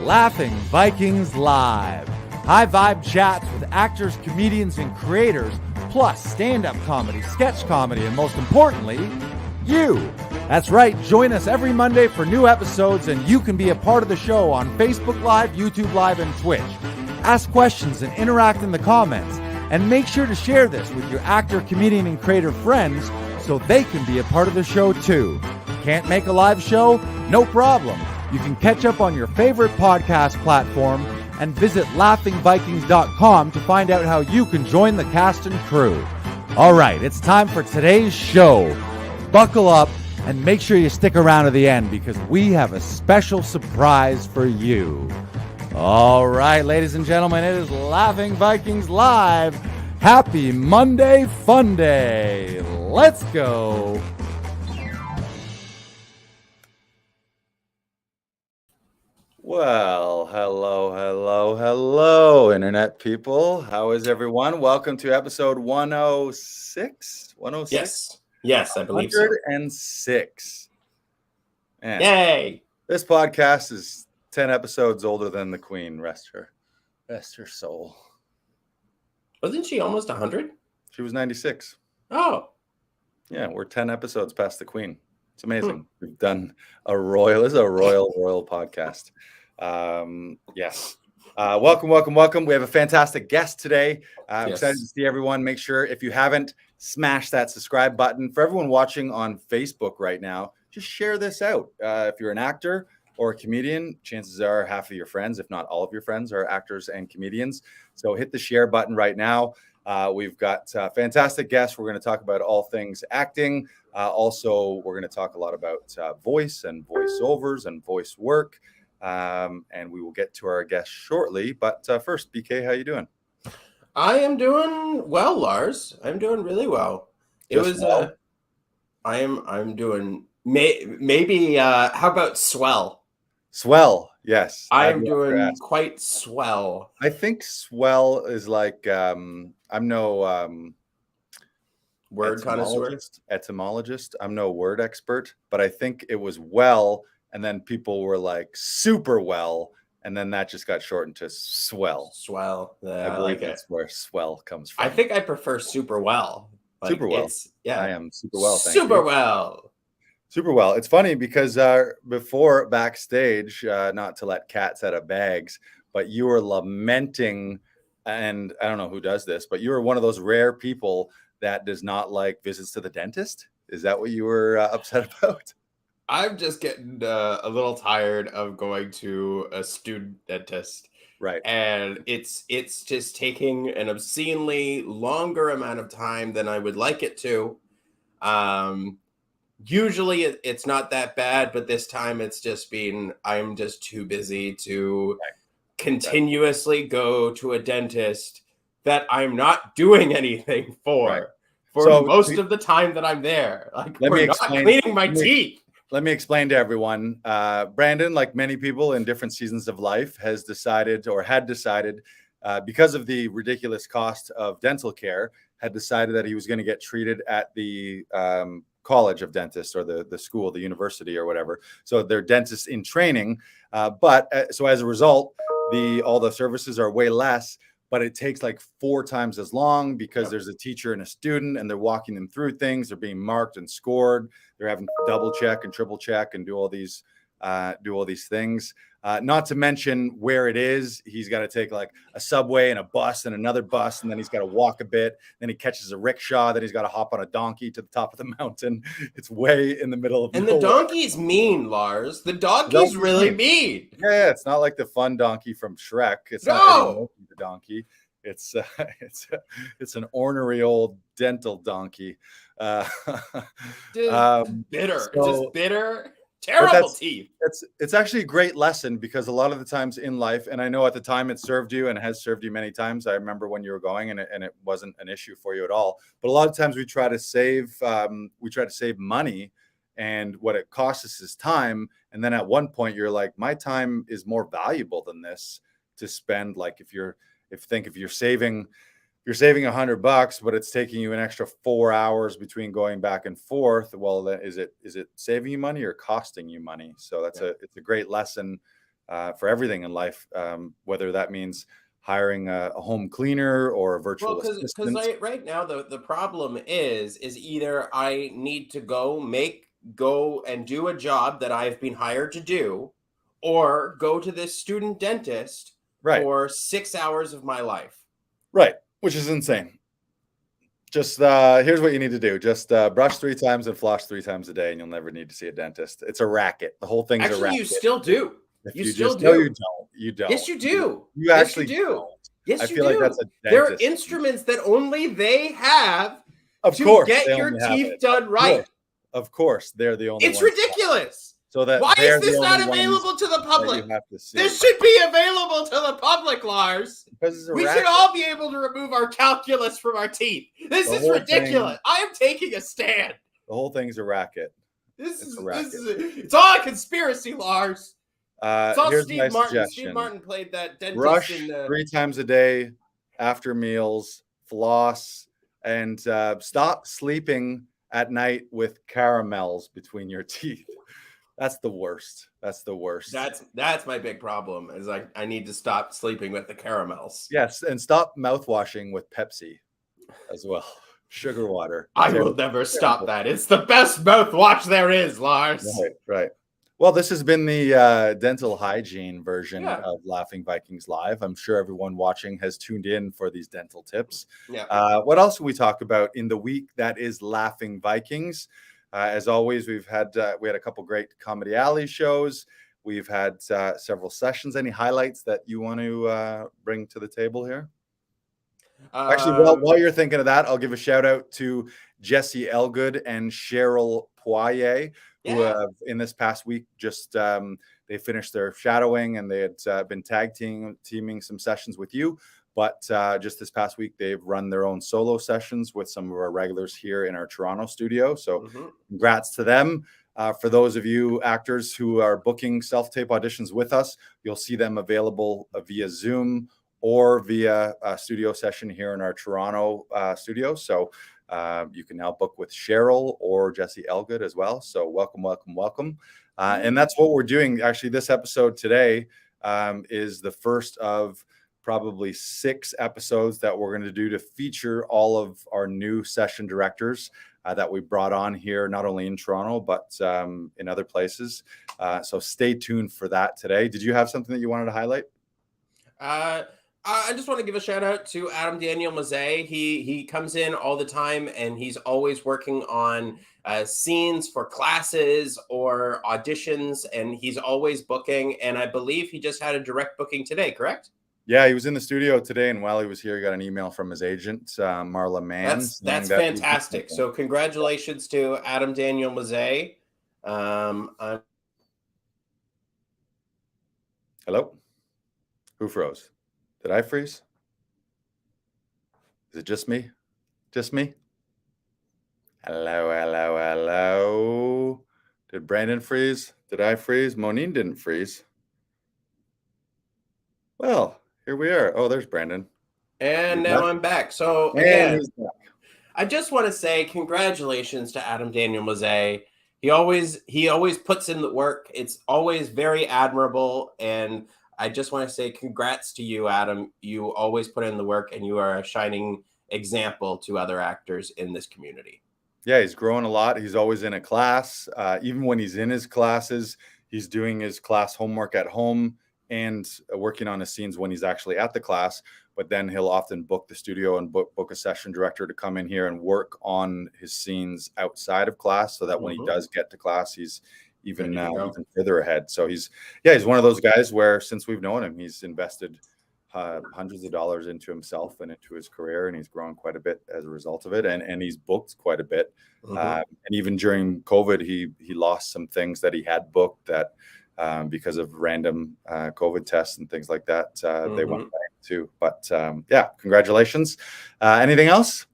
Laughing Vikings Live. High vibe chats with actors, comedians, and creators, plus stand-up comedy, sketch comedy, and most importantly, you. That's right, join us every Monday for new episodes, and you can be a part of the show on Facebook Live, YouTube Live, and Twitch. Ask questions and interact in the comments, and make sure to share this with your actor, comedian, and creator friends so they can be a part of the show too. Can't make a live show? No problem. You can catch up on your favorite podcast platform and visit laughingvikings.com to find out how you can join the cast and crew. All right, it's time for today's show. Buckle up and make sure you stick around to the end because we have a special surprise for you. All right, ladies and gentlemen, it is Laughing Vikings Live. Happy Monday Fun Day. Let's go. Well, hello, Internet people. How is everyone? Welcome to episode 106. 106? Yes, I believe so. 106. Man, yay! This podcast is 10 episodes older than the Queen. Rest her soul. Wasn't she almost 100? She was 96. Oh. Yeah, we're 10 episodes past the Queen. It's amazing. We've done a royal podcast. Yes. Welcome. We have a fantastic guest today. I'm excited to see everyone. Make sure if you haven't, smash that subscribe button. For everyone watching on Facebook right now, just share this out. If you're an actor or a comedian, chances are half of your friends, if not all of your friends, are actors and comedians. So hit the share button right now. We've got fantastic guests. We're going to talk about all things acting. Also, we're going to talk a lot about voice and voiceovers and voice work. And we will get to our guests shortly. But first, BK, how you doing? I am doing well, Lars. I'm doing really well. I'm doing maybe. How about swell? Swell, yes. I'm doing quite swell. I think swell is like I'm no word connoisseur, etymologist. I'm no word expert, but I think it was well, and then people were like super well, and then that just got shortened to swell. Swell. I believe that's where swell comes from. I think I prefer super well. Super well. Yeah, I am super well. Super well. It's funny because before backstage, not to let cats out of bags, but you were lamenting, and I don't know who does this, but you were one of those rare people that does not like visits to the dentist. Is that what you were upset about? I'm just getting a little tired of going to a student dentist. Right. And it's just taking an obscenely longer amount of time than I would like it to. Usually it's not that bad, but this time it's just I'm just too busy to continuously go to a dentist that I'm not doing anything for most of the time that I'm there. Like, we're not cleaning my teeth. Let me explain to everyone. Brandon, like many people in different seasons of life, had decided, because of the ridiculous cost of dental care, had decided that he was going to get treated at the college of dentists or the school, the university or whatever. So they're dentists in training. So as a result, all the services are way less, but it takes like 4 times as long because there's a teacher and a student and they're walking them through things. They're being marked and scored. They're having to double check and triple check and do all these things. Not to mention where it is. He's got to take like a subway and a bus and another bus, and then he's got to walk a bit. Then he catches a rickshaw. Then he's got to hop on a donkey to the top of the mountain. It's way in the middle of nowhere. The donkey's mean, Lars. The donkey's really mean. Yeah, it's not like the fun donkey from Shrek. It's not the donkey. It's an ornery old dental donkey. Bitter. Terrible teeth. It's actually a great lesson because a lot of the times in life, and I know at the time it served you and has served you many times. I remember when you were going and it wasn't an issue for you at all. But a lot of times we try to save money, and what it costs us is time. And then at one point you're like, my time is more valuable than this to spend. Like if you're saving $100, but it's taking you an extra 4 hours between going back and forth. Well, then is it saving you money or costing you money? So it's a great lesson for everything in life, whether that means hiring a home cleaner or a virtual assistant. Because right now the problem is either I need to go and do a job that I've been hired to do, or go to this student dentist for 6 hours of my life. Right, which is insane. Just here's what you need to do. Just brush 3 times and floss 3 times a day, and you'll never need to see a dentist. It's a racket. The whole thing's a racket. You still do. If you still do. No, you don't. You don't. Yes, you do. You actually do. Don't. Yes, I you feel do. like that's a dentist. There are instruments that only they have of to course, get your teeth done right. Of course, they're the only It's ones. ridiculous. So that why is this not available to the public? This should be available to the public, Lars. We should all be able to remove our calculus from our teeth. This is ridiculous. I am taking a stand. The whole thing's a racket. It's all a conspiracy, Lars. It's all here's Steve my Martin. suggestion. Steve Martin played that dentist. Brush 3 times a day after meals, floss, and stop sleeping at night with caramels between your teeth. That's the worst. That's the worst. That's my big problem. Is I need to stop sleeping with the caramels. Yes, and stop mouthwashing with Pepsi as well. Sugar water. I will never stop that. It's the best mouthwash there is, Lars. Right. Well, this has been the dental hygiene version of Laughing Vikings Live. I'm sure everyone watching has tuned in for these dental tips. Yeah. What else will we talk about in the week that is Laughing Vikings? As always, we had a couple great Comedy Alley shows. We've had several sessions. Any highlights that you want to bring to the table here? Actually, while you're thinking of that, I'll give a shout out to Jesse Elgood and Cheryl Poirier, who in this past week just they finished their shadowing, and they had been tag teaming some sessions with you. But just this past week, they've run their own solo sessions with some of our regulars here in our Toronto studio. So congrats to them. For those of you actors who are booking self-tape auditions with us, you'll see them available via Zoom or via a studio session here in our Toronto studio. So you can now book with Cheryl or Jesse Elgood as well. So welcome. And that's what we're doing. Actually, this episode today is the first of probably 6 episodes that we're going to do to feature all of our new session directors that we brought on here, not only in Toronto, but in other places. So stay tuned for that today. Did you have something that you wanted to highlight? I just want to give a shout out to Adam Daniel Mazet. He comes in all the time, and he's always working on scenes for classes or auditions, and he's always booking. And I believe he just had a direct booking today, correct? Yeah, he was in the studio today, and while he was here, he got an email from his agent, Marla Mann. That's fantastic. So congratulations to Adam Daniel Mazet. Hello? Who froze? Did I freeze? Is it just me? Just me? Hello. Did Brandon freeze? Did I freeze? Moneen didn't freeze. Well, here we are. Oh, there's Brandon. And now I'm back. So again, I just want to say congratulations to Adam Daniel Mazet. He always puts in the work. It's always very admirable, and I just want to say congrats to you, Adam. You always put in the work, and you are a shining example to other actors in this community. Yeah, he's growing a lot. He's always in a class. Even when he's in his classes, he's doing his class homework at home and working on his scenes when he's actually at the class. But then he'll often book the studio and book a session director to come in here and work on his scenes outside of class, so that when he does get to class, he's even further ahead. So he's one of those guys where, since we've known him, he's invested hundreds of dollars into himself and into his career, and he's grown quite a bit as a result of it, and he's booked quite a bit. And even during COVID, he lost some things that he had booked that because of random COVID tests and things like that, they went back too. But congratulations. Anything else?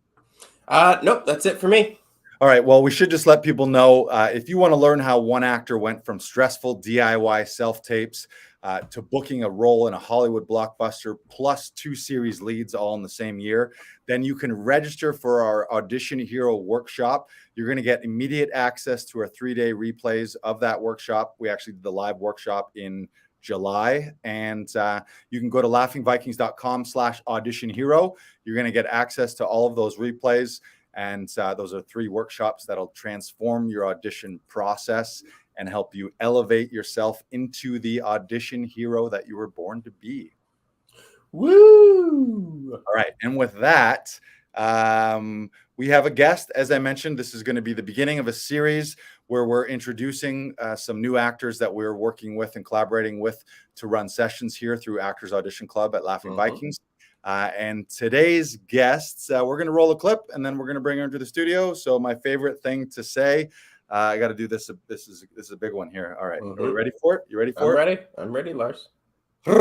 Nope, that's it for me. All right. Well, we should just let people know, if you want to learn how one actor went from stressful DIY self-tapes to booking a role in a Hollywood blockbuster plus 2 series leads all in the same year, then you can register for our Audition Hero workshop. You're going to get immediate access to our 3-day replays of that workshop. We actually did the live workshop in July. And you can go to laughingvikings.com/audition-hero. You're going to get access to all of those replays. And those are 3 workshops that'll transform your audition process and help you elevate yourself into the audition hero that you were born to be. Woo! All right. And with that, we have a guest. As I mentioned, this is going to be the beginning of a series where we're introducing some new actors that we're working with and collaborating with to run sessions here through Actors Audition Club at Laughing Vikings. And today's guests, we're going to roll a clip and then we're going to bring her into the studio. So my favorite thing to say, I got to do this. This is a big one here. All right. Are we ready for it? You ready for it? I'm ready, Lars. Roll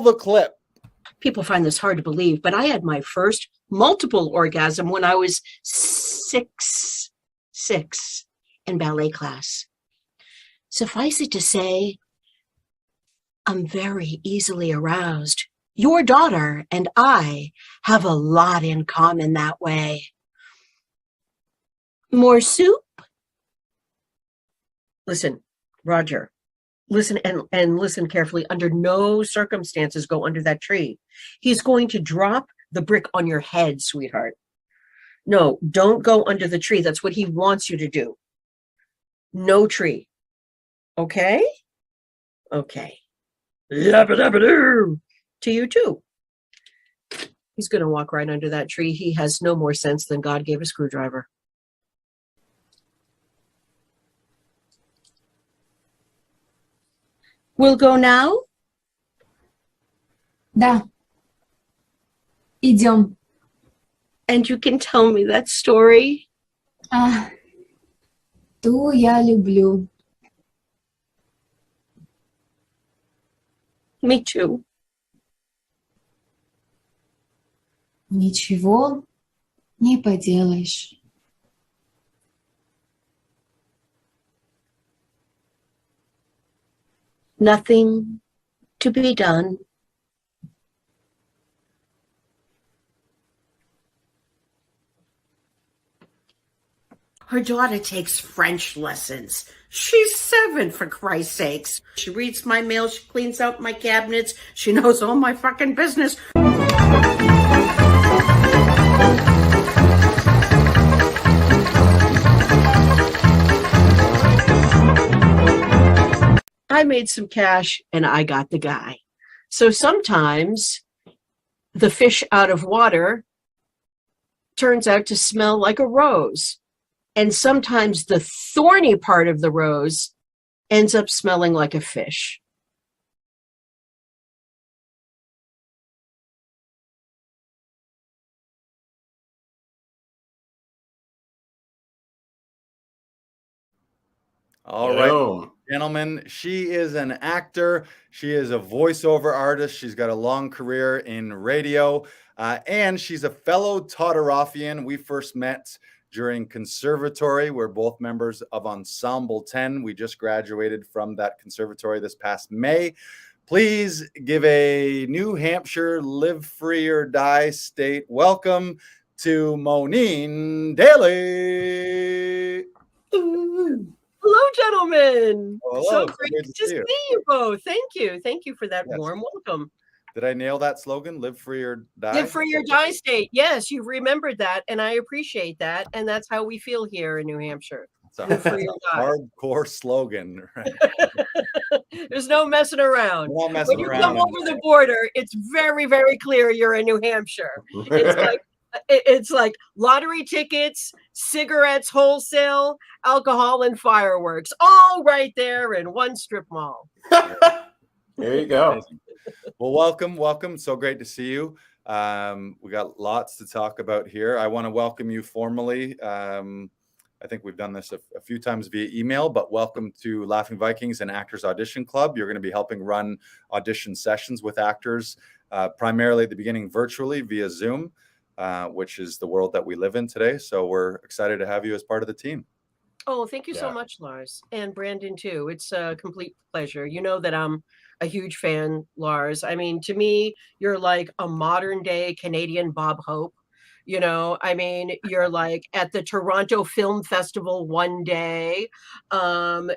the clip. People find this hard to believe, but I had my first multiple orgasm when I was six in ballet class. Suffice it to say, I'm very easily aroused. Your daughter and I have a lot in common that way. More soup? Listen, Roger, listen and listen carefully. Under no circumstances go under that tree. He's going to drop the brick on your head, sweetheart. No, don't go under the tree. That's what he wants you to do. No tree. Okay? Okay. Yabba-dabba-doo! To you too. He's going to walk right under that tree. He has no more sense than God gave a screwdriver. We'll go now? Да. Идем. And you can tell me that story? Ту я люблю. Me too. Ничего не поделаешь. Nothing to be done. Her daughter takes French lessons. She's 7, for Christ's sakes. She reads my mail, she cleans out my cabinets, she knows all my fucking business. I made some cash and I got the guy. So sometimes the fish out of water turns out to smell like a rose. And sometimes the thorny part of the rose ends up smelling like a fish. All right, gentlemen, she is an actor. She is a voiceover artist. She's got a long career in radio, and she's a fellow Todorofian. We first met during conservatory. We're both members of Ensemble 10. We just graduated from that conservatory this past May. Please give a New Hampshire live free or die state welcome to Moneen Daley. Hello, gentlemen. Hello. So great to see you both. Thank you. Thank you for that warm welcome. Did I nail that slogan? Live free or die? Live free or die state. Yes, you remembered that, and I appreciate that. And that's how we feel here in New Hampshire. It's a hardcore slogan, right? There's no messing around. When you come over the border, it's very, very clear you're in New Hampshire. It's like lottery tickets, cigarettes, wholesale, alcohol, and fireworks, all right there in one strip mall. There you go. Well, welcome. So great to see you. We got lots to talk about here. I want to welcome you formally. I think we've done this a few times via email, but welcome to Laughing Vikings and Actors Audition Club. You're going to be helping run audition sessions with actors, primarily at the beginning virtually via Zoom, which is the world that we live in today. So we're excited to have you as part of the team. Oh, thank you so much, Lars, and Brandon too. It's a complete pleasure. You know that I'm a huge fan, Lars. I mean, to me, you're like a modern day Canadian Bob Hope. You know, I mean, you're like at the Toronto Film Festival one day,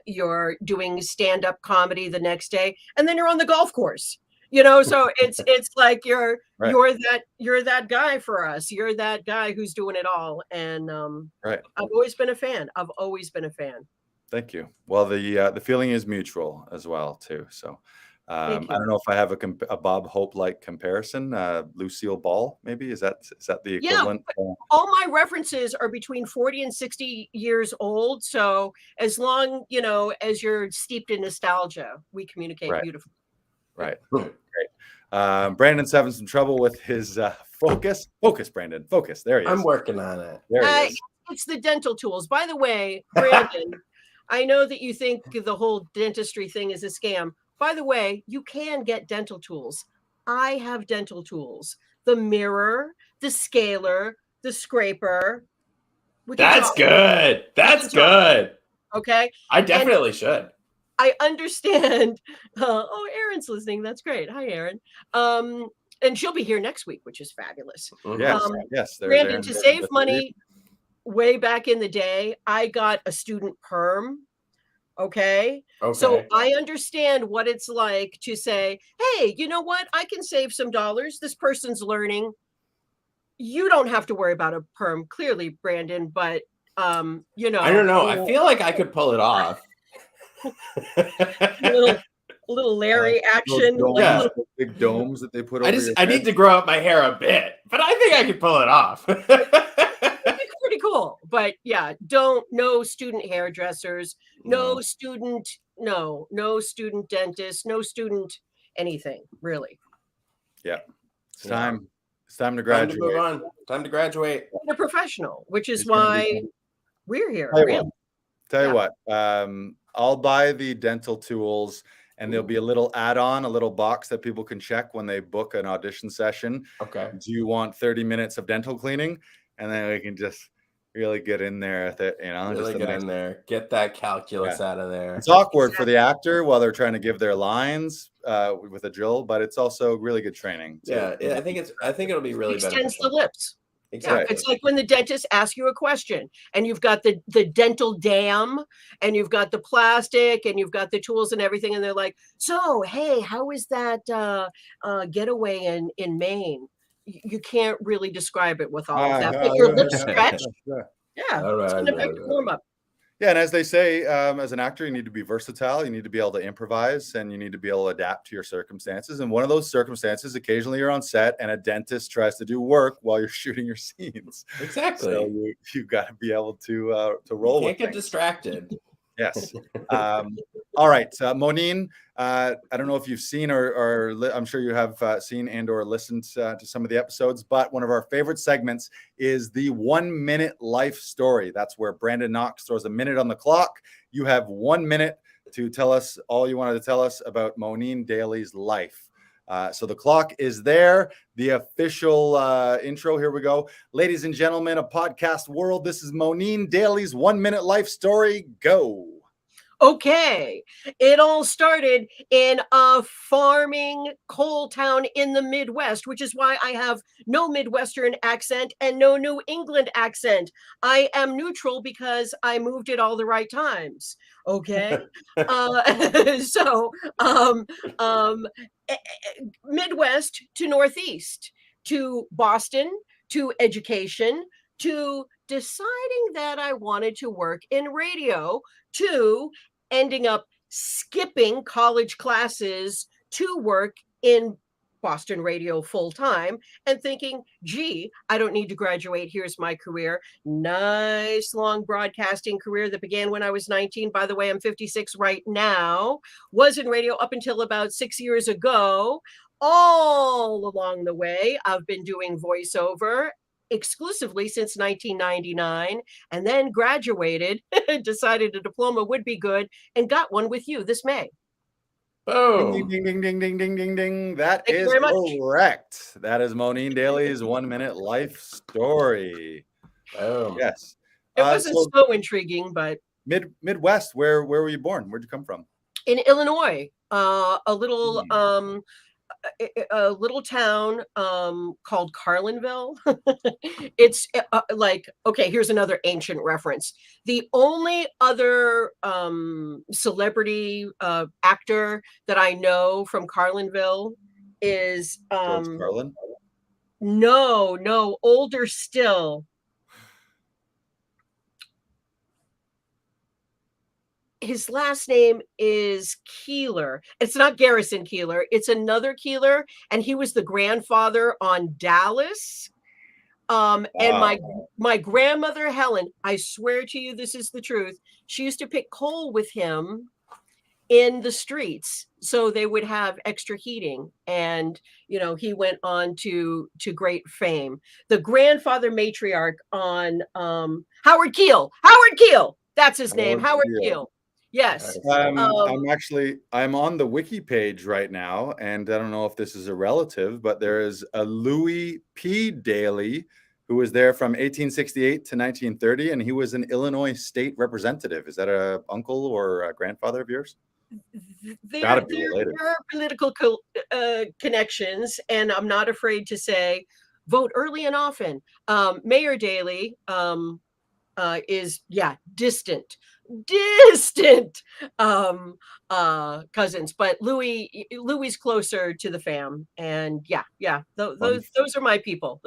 you're doing stand-up comedy the next day, and then you're on the golf course. You know, so it's like you're that guy for us. You're that guy who's doing it all. And Right. I've always been a fan. I've always been a fan. Thank you. Well, the feeling is mutual as well too. So I Thank you. don't know if I have a Bob Hope like comparison. Lucille Ball, maybe is that the equivalent? All my references are between 40 and 60 years old. So as long, you know, as you're steeped in nostalgia, we communicate Right. beautifully. Right. Great. Brandon's having some trouble with his focus. Focus, Brandon. Focus. There he is. I'm working on it. There he is. It's the dental tools. By the way, Brandon, I know that you think the whole dentistry thing is a scam. By the way, you can get dental tools. I have dental tools. The mirror, the scaler, the scraper. That's good. That's good. Okay. I definitely should. I understand. Oh, Erin's listening. That's great. Hi, Erin. And she'll be here next week, which is fabulous. Yes, yes. Brandon, to save money, way back in the day, I got a student perm. Okay. So I understand what it's like to say, hey, you know what? I can save some dollars. This person's learning. You don't have to worry about a perm, clearly, Brandon, but you know. I don't know. I feel like I could pull it off. a little Larry action. Big domes that they put over I need to grow up my hair a bit, but I think I could pull it off. Pretty cool. But yeah, no student hairdressers, no student dentist, no student anything, really. Yeah. It's time to graduate. Time to move on. Time to graduate. A professional, which is why we're here. Tell you what, I'll buy the dental tools, and there'll be a little add-on, a little box that people can check when they book an audition session. Okay. Do you want 30 minutes of dental cleaning? And then we can just really get in there with it, you know. Really get in there. Get that calculus out of there. It's awkward for the actor while they're trying to give their lines with a drill, but it's also really good training. Yeah, I think it'll be really beneficial. Extends the lips. Exactly. Yeah, it's like when the dentist asks you a question and you've got the dental dam and you've got the plastic and you've got the tools and everything. And they're like, so, hey, how is that getaway in Maine? You can't really describe it with all of that, but your lips stretch. Yeah, it's an effective warm-up. Yeah, and as they say, as an actor, you need to be versatile. You need to be able to improvise, and you need to be able to adapt to your circumstances. And one of those circumstances, occasionally you're on set, and a dentist tries to do work while you're shooting your scenes. Exactly. So you've got to be able to roll. You can't get distracted. Yes. All right, Moneen. I don't know if you've seen or I'm sure you have seen and or listened to some of the episodes, but one of our favorite segments is the 1 minute life story. That's where Brandon Knox throws a minute on the clock. You have 1 minute to tell us all you wanted to tell us about Moneen Daley's life. So the clock is there. The official intro. Here we go. Ladies and gentlemen of podcast world, this is Moneen Daley's 1 minute life story. Go. Okay. It all started in a farming coal town in the Midwest, which is why I have no Midwestern accent and no New England accent. I am neutral because I moved at all the right times. Okay. Midwest to Northeast, to Boston, to education, to deciding that I wanted to work in radio, to ending up skipping college classes to work in Boston radio full time and thinking, gee, I don't need to graduate. Here's my career. Nice long broadcasting career that began when I was 19. By the way, I'm 56 right now. Was in radio up until about 6 years ago. All along the way, I've been doing voiceover exclusively since 1999, and then graduated, decided a diploma would be good, and got one with you this May. Boom. Ding, ding, ding, ding, ding, ding, ding, ding. That is correct. That is Moneen Daley's 1 minute life story. Oh, yes. It wasn't so intriguing, but Midwest, where were you born? Where'd you come from? In Illinois, a little a little town called Carlinville. It's like, okay, here's another ancient reference. The only other celebrity actor that I know from Carlinville is George Carlin. no, older still. His last name is Keeler. It's not Garrison Keeler. It's another Keeler, and he was the grandfather on Dallas. And my grandmother Helen, I swear to you, this is the truth. She used to pick coal with him in the streets, so they would have extra heating. And he went on to great fame. The grandfather matriarch on Howard Keel. Howard Keel. That's his name. Howard Keel. Yes. I'm on the wiki page right now, and I don't know if this is a relative, but there is a Louis P. Daley who was there from 1868 to 1930, and he was an Illinois state representative. Is that a uncle or a grandfather of yours? There are political connections, and I'm not afraid to say, vote early and often. Mayor Daley is distant cousins, but Louis closer to the fam. And those are my people.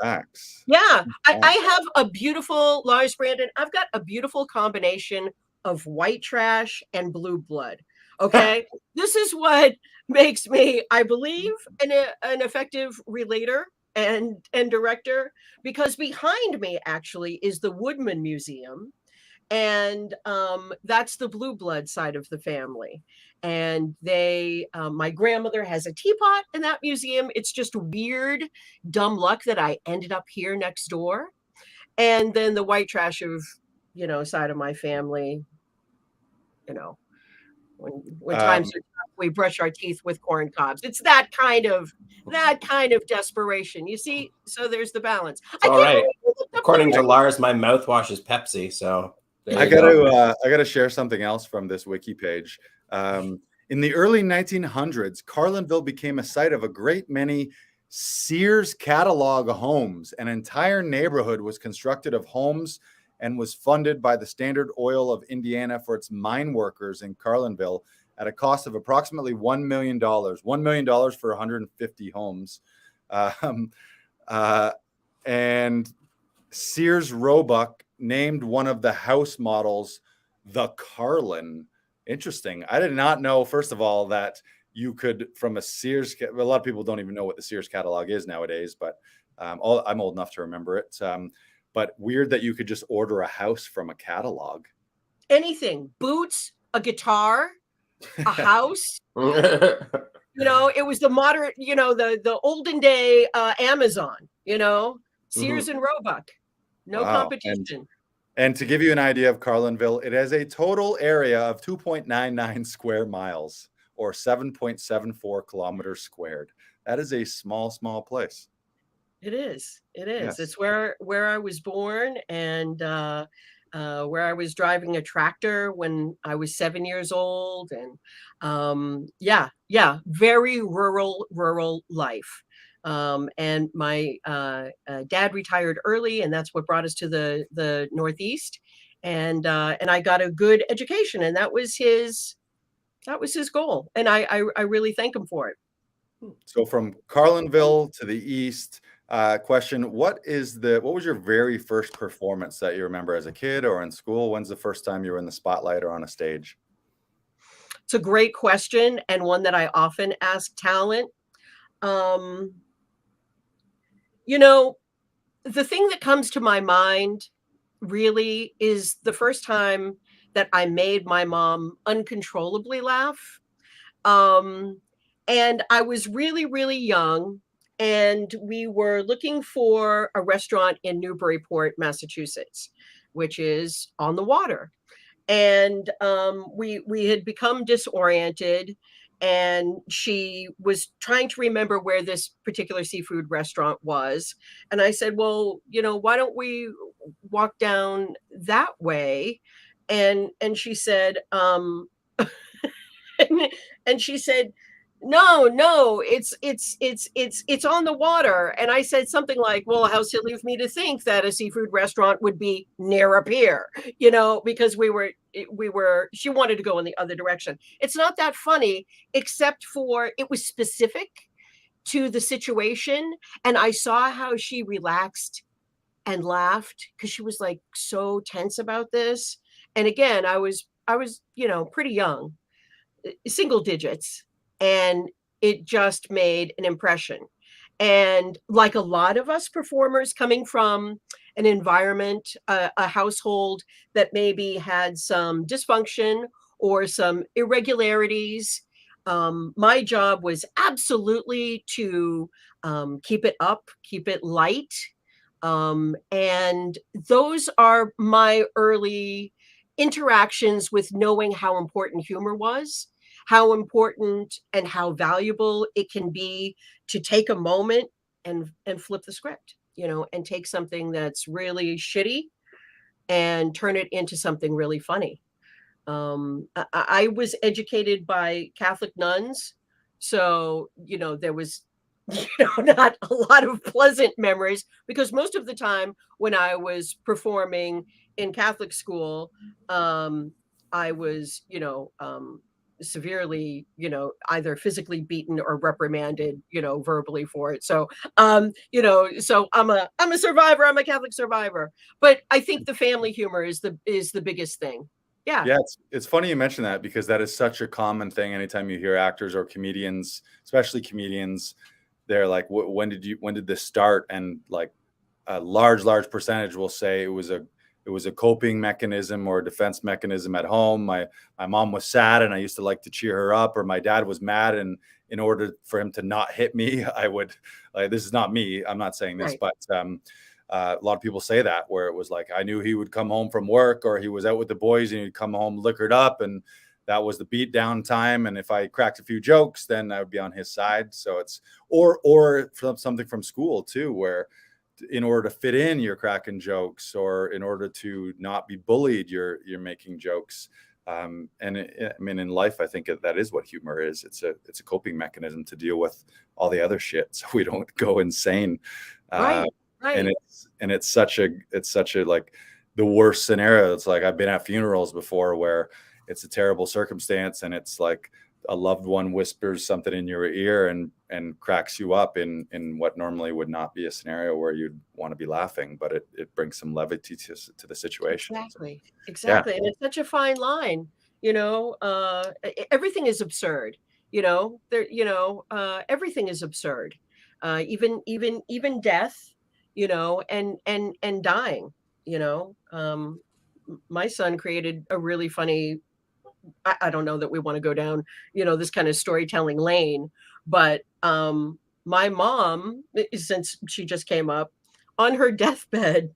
Facts. I have a beautiful, Lars Brandon, I've got a beautiful combination of white trash and blue blood. Okay. This is what makes me, I believe, an effective relator and director, because behind me actually is the Woodman Museum, and that's the blue blood side of the family. And they my grandmother has a teapot in that museum. It's just weird dumb luck that I ended up here next door. And then the white trash of side of my family, when times are tough, we brush our teeth with corn cobs. It's that kind of desperation, you see. So there's the balance. All right. According to Lars, my mouthwash is Pepsi. So I gotta share something else from this wiki page. In the early 1900s, Carlinville became a site of a great many Sears catalog homes. An entire neighborhood was constructed of homes and was funded by the Standard Oil of Indiana for its mine workers in Carlinville at a cost of approximately $1 million. $1 million for 150 homes. And Sears Roebuck named one of the house models the Carlin. Interesting. I did not know, first of all, that you could, from a Sears, a lot of people don't even know what the Sears catalog is nowadays, but I'm old enough to remember it. But weird that you could just order a house from a catalog. Anything, boots, a guitar, a house. It was the modern, the olden day Amazon, Sears and Roebuck. No competition. And to give you an idea of Carlinville, it has a total area of 2.99 square miles, or 7.74 kilometers squared. That is a small place. It is. Yes. It's where I was born, and where I was driving a tractor when I was 7 years old. And very rural life. And my dad retired early, and that's what brought us to the Northeast. And I got a good education, and that was his goal. And I really thank him for it. So from Carlinville to the East, question, what was your very first performance that you remember as a kid or in school? When's the first time you were in the spotlight or on a stage? It's a great question, and one that I often ask talent. The thing that comes to my mind really is the first time that I made my mom uncontrollably laugh. And I was really, really young, and we were looking for a restaurant in Newburyport, Massachusetts, which is on the water. And we had become disoriented, and she was trying to remember where this particular seafood restaurant was. And I said, well, why don't we walk down that way? And she said, and she said, no, it's on the water. And I said something like, well, how silly of me to think that a seafood restaurant would be near a pier, because she wanted to go in the other direction. It's not that funny, except for it was specific to the situation. And I saw how she relaxed and laughed because she was like so tense about this. And again, I was, pretty young, single digits, and it just made an impression. And like a lot of us performers coming from an environment, a household that maybe had some dysfunction or some irregularities, my job was absolutely to keep it up, keep it light. And those are my early interactions with knowing how important humor was, how important and how valuable it can be to take a moment and flip the script, and take something that's really shitty and turn it into something really funny. I was educated by Catholic nuns, so there was not a lot of pleasant memories, because most of the time when I was performing in Catholic school, I was severely either physically beaten or reprimanded verbally for it. So so I'm a survivor. I'm a Catholic survivor, but I think the family humor is the biggest thing. Yeah, it's funny you mention that, because that is such a common thing. Anytime you hear actors or comedians, especially comedians, they're like, when did this start? And like a large percentage will say it was a coping mechanism or a defense mechanism at home. My mom was sad and I used to like to cheer her up, or my dad was mad, and in order for him to not hit me, I would, like, this is not me, I'm not saying this, right. But a lot of people say that, where it was like, I knew he would come home from work, or he was out with the boys and he'd come home liquored up, and that was the beat down time. And if I cracked a few jokes, then I would be on his side. So it's, or from something from school too, where in order to fit in, you're cracking jokes, or in order to not be bullied, you're making jokes. And I mean, in life, I think that is what humor is. It's a coping mechanism to deal with all the other shit, so we don't go insane. Right. And it's such a like the worst scenario. It's like, I've been at funerals before where it's a terrible circumstance, and it's like a loved one whispers something in your ear and cracks you up in what normally would not be a scenario where you'd want to be laughing, but it brings some levity to the situation. Exactly. Yeah. And it's such a fine line, everything is absurd, everything is absurd, even death, and dying, my son created a really funny, I don't know that we want to go down, this kind of storytelling lane, but my mom, since she just came up, on her deathbed,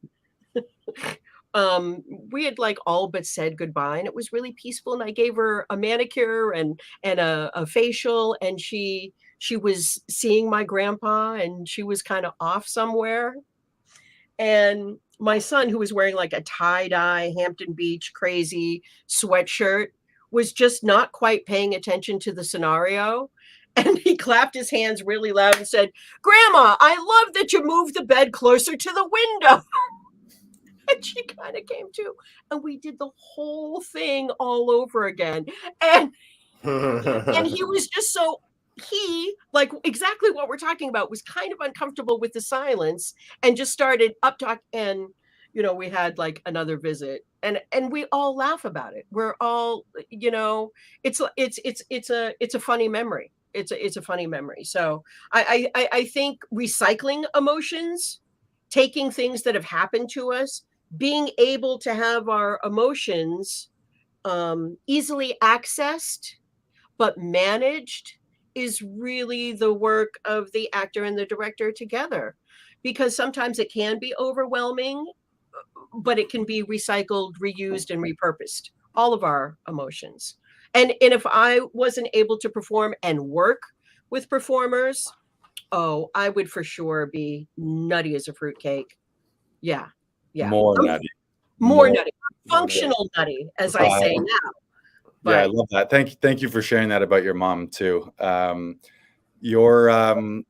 we had like all but said goodbye, and it was really peaceful. And I gave her a manicure and a facial, and she was seeing my grandpa, and she was kind of off somewhere. And my son, who was wearing like a tie-dye Hampton Beach crazy sweatshirt, was just not quite paying attention to the scenario. And he clapped his hands really loud and said, "Grandma, I love that you moved the bed closer to the window." And she kind of came to, and we did the whole thing all over again. And he was just so, like exactly what we're talking about, was kind of uncomfortable with the silence and just started up talk. And we had like another visit, and we all laugh about it. We're all, it's a funny memory. It's a funny memory. So I think recycling emotions, taking things that have happened to us, being able to have our emotions easily accessed but managed, is really the work of the actor and the director together, because sometimes it can be overwhelming, but it can be recycled, reused, and repurposed, all of our emotions. And if I wasn't able to perform and work with performers, I would for sure be nutty as a fruitcake. Yeah. More nutty. More nutty. Functional nutty, as I say now. Yeah, I But love that. Thank you for sharing that about your mom too.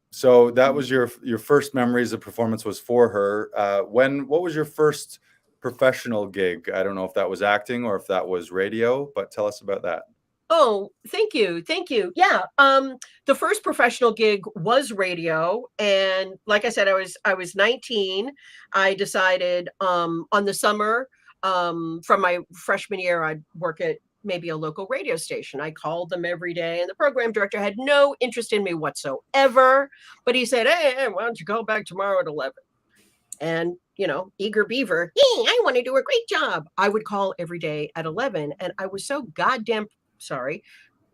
So that was your first memories of performance was for her. What was your first professional gig? I don't know if that was acting or if that was radio, but tell us about that. oh, thank you. Thank you. Yeah. The first professional gig was radio. And like I said, I was 19. I decided on the summer from my freshman year, I'd work at maybe a local radio station. I called them every day, and the program director had no interest in me whatsoever. But he said, hey, why don't you call back tomorrow at 11? And eager beaver, hey, I want to do a great job. I would call every day at 11, and I was so goddamn sorry.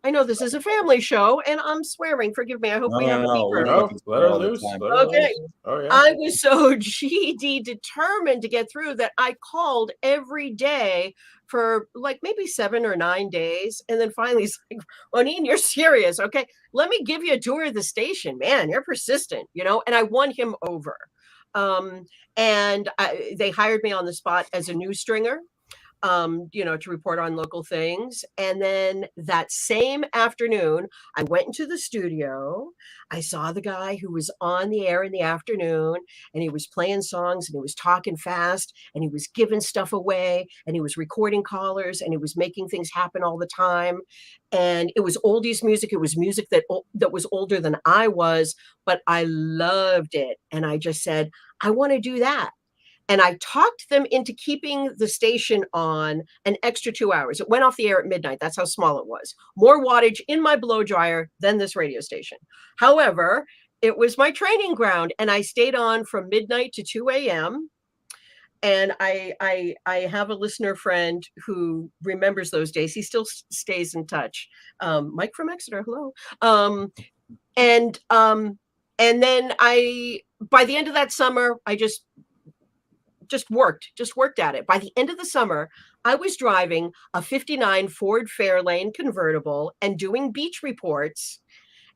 I know this is a family show, and I'm swearing. Forgive me. I hope we have a No, we beeper. fucking let swear her all the loose. time. Let her Okay. loose. Oh yeah. I was so GD determined to get through that I called every day for like maybe 7 or 9 days. And then finally, it's like, Moneen, you're serious. Okay. Let me give you a tour of the station. Man, you're persistent, and I won him over. And they hired me on the spot as a news stringer. To report on local things. And then that same afternoon, I went into the studio. I saw the guy who was on the air in the afternoon, and he was playing songs, and he was talking fast, and he was giving stuff away, and he was recording callers, and he was making things happen all the time. And it was oldies music. It was music that was older than I was, but I loved it. And I just said, I want to do that. And I talked them into keeping the station on an extra 2 hours. It went off the air at midnight. That's how small it was. More wattage in my blow dryer than this radio station. However, it was my training ground, and I stayed on from midnight to 2 a.m. And I have a listener friend who remembers those days. He still stays in touch. Mike from Exeter, hello. And then by the end of that summer, I just worked at it. By the end of the summer, I was driving a 59 Ford Fairlane convertible and doing beach reports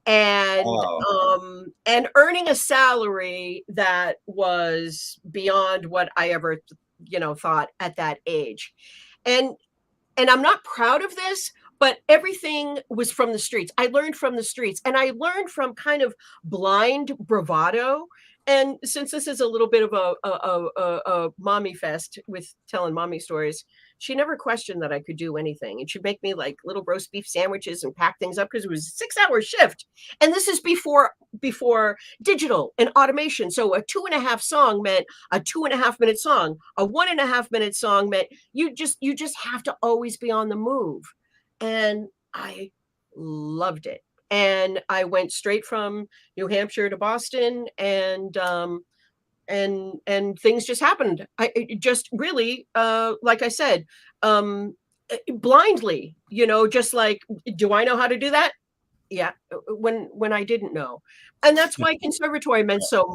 and earning a salary that was beyond what I ever thought at that age. And I'm not proud of this, but everything was from the streets. I learned from the streets, and I learned from kind of blind bravado. And since this is a little bit of a mommy fest with telling mommy stories, she never questioned that I could do anything. And she'd make me like little roast beef sandwiches and pack things up because it was a 6-hour shift. And this is before digital and automation. So a 2.5 song meant a 2.5 minute song. A 1.5 minute song meant you just have to always be on the move. And I loved it. And I went straight from New Hampshire to Boston, and things just happened. It just really, like I said, blindly, just like, do I know how to do that? Yeah, when I didn't know. And that's why conservatory meant so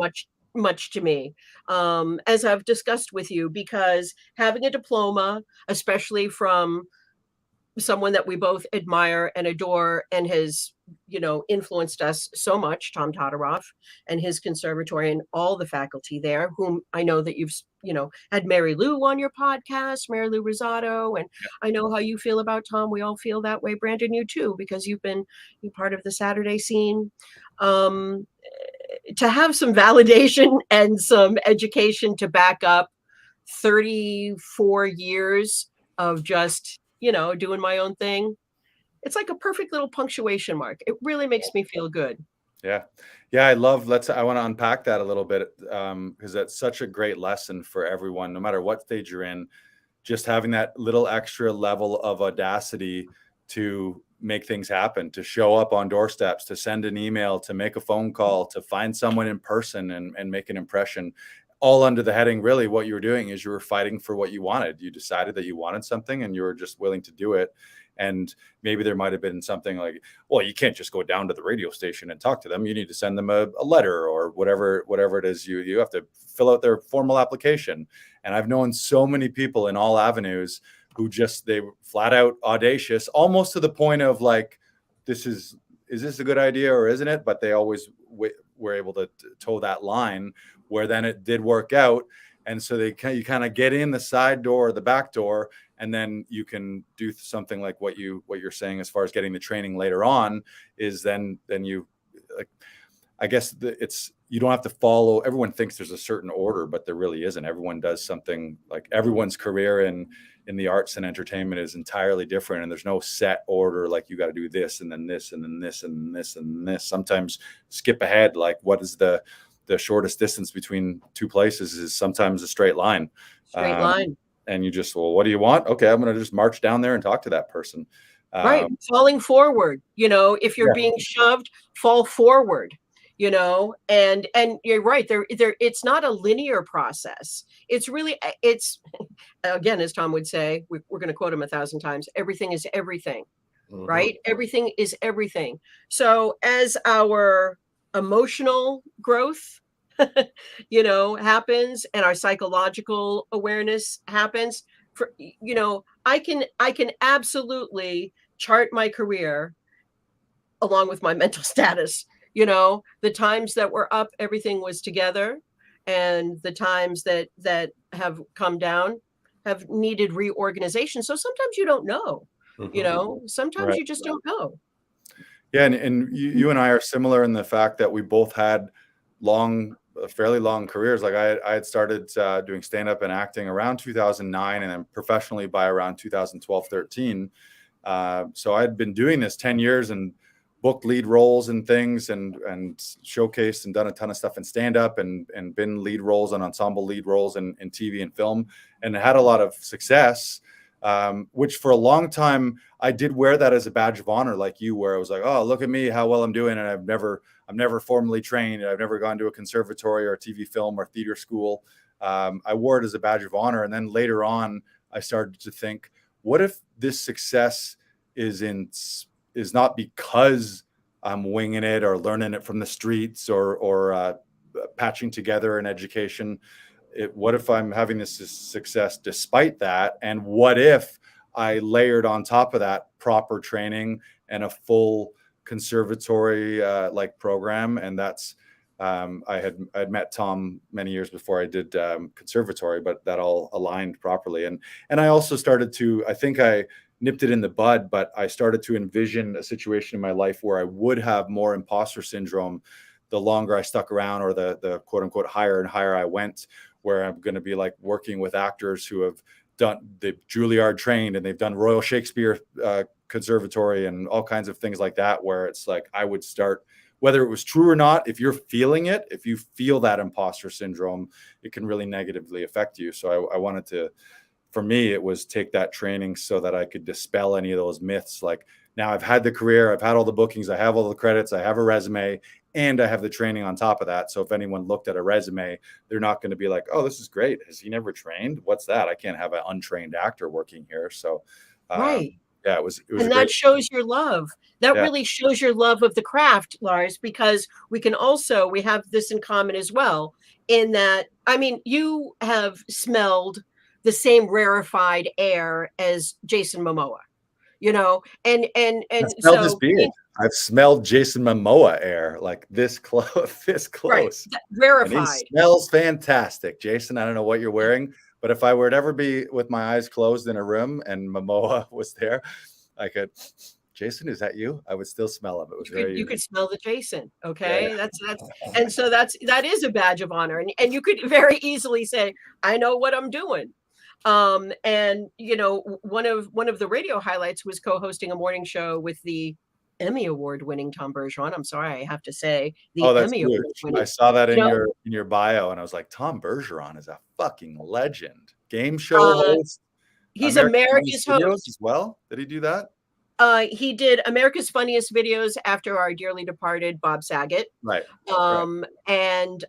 much to me, as I've discussed with you, because having a diploma, especially from someone that we both admire and adore and has influenced us so much, Tom Todoroff and his conservatory and all the faculty there, whom I know that you've had Mary Lou on your podcast, Mary Lou Rosado, and I know how you feel about Tom. We all feel that way. Brandon, you too, because you're part of the Saturday scene. To have some validation and some education to back up 34 years of just doing my own thing. It's like a perfect little punctuation mark. It really makes me feel good. Yeah. I want to unpack that a little bit, because that's such a great lesson for everyone, no matter what stage you're in, just having that little extra level of audacity to make things happen, to show up on doorsteps, to send an email, to make a phone call, to find someone in person and make an impression. All under the heading, really, what you were doing is you were fighting for what you wanted. You decided that you wanted something and you were just willing to do it. And maybe there might have been something like, well, you can't just go down to the radio station and talk to them. You need to send them a letter or whatever it is. You have to fill out their formal application. And I've known so many people in all avenues who they were flat out audacious, almost to the point of like, is this a good idea or isn't it? But they always were able to toe that line where then it did work out. And so you kind of get in the side door or the back door, and then you can do something like what you're saying as far as getting the training later on is then you like, I guess it's, you don't have to follow, everyone thinks there's a certain order, but there really isn't. Everyone does something, like everyone's career in the arts and entertainment is entirely different. And there's no set order, like you got to do this and then this and then this and this and this. Sometimes skip ahead, like what is the shortest distance between two places is sometimes a straight line. Straight line. And you just, well, what do you want? Okay, I'm going to just march down there and talk to that person. Right. Falling forward, if you're being shoved, fall forward, and you're right. There, it's not a linear process. It's really, again, as Tom would say, we're going to quote him 1,000 times. Everything is everything, right? Everything is everything. So as our emotional growth, happens and our psychological awareness happens, I can absolutely chart my career along with my mental status. The times that were up, everything was together, and the times that have come down have needed reorganization. So sometimes you don't know, sometimes you just don't know. Yeah. And you and I are similar in the fact that we both had fairly long careers. Like I had started doing stand-up and acting around 2009, and then professionally by around 2012, 13. So I'd been doing this 10 years and booked lead roles and things and showcased and done a ton of stuff in stand-up and been lead roles and ensemble lead roles in TV and film, and had a lot of success, which for a long time I did wear that as a badge of honor, like you, where I was like, oh, look at me, how well I'm doing. And I'm never formally trained. I've never gone to a conservatory or a TV, film, or theater school. I wore it as a badge of honor. And then later on, I started to think, what if this success is not because I'm winging it or learning it from the streets or patching together an education? What if I'm having this success despite that? And what if I layered on top of that proper training and a full conservatory like program? And that's I'd met Tom many years before I did conservatory, but that all aligned properly. And I also started to, I think I nipped it in the bud, but I started to envision a situation in my life where I would have more imposter syndrome the longer I stuck around, or the quote unquote higher and higher I went, where I'm going to be like working with actors who have done the Juilliard trained and they've done Royal Shakespeare Conservatory and all kinds of things like that, where it's like I would start, whether it was true or not, if you're feeling it, if you feel that imposter syndrome, it can really negatively affect you. So I wanted to, for me, it was take that training so that I could dispel any of those myths. Like, now I've had the career, I've had all the bookings, I have all the credits, I have a resume, and I have the training on top of that. So if anyone looked at a resume, they're not going to be like, oh, this is great. Has he never trained? What's that? I can't have an untrained actor working here. So right. Yeah, it was and that shows your love. That really shows your love of the craft, Lars, because we have this in common as well, in that, I mean, you have smelled the same rarefied air as Jason Momoa, and so his beard. I've smelled Jason Momoa air, like this close, right, rarefied. And he smells fantastic. Jason, I don't know what you're wearing, but if I were to ever be with my eyes closed in a room and Momoa was there, I could, Jason, is that you? I would still smell him. It was you could smell the Jason. Okay. Yeah. That's and so that is a badge of honor. And you could very easily say, I know what I'm doing. And one of the radio highlights was co-hosting a morning show with the Emmy Award winning Tom Bergeron. I'm sorry, I have to say the Emmy Award winning. I saw that in your bio, and I was like, Tom Bergeron is a fucking legend. Game show host. He's America's host as well. Did he do that? He did America's Funniest Videos after our dearly departed Bob Saget. Right. And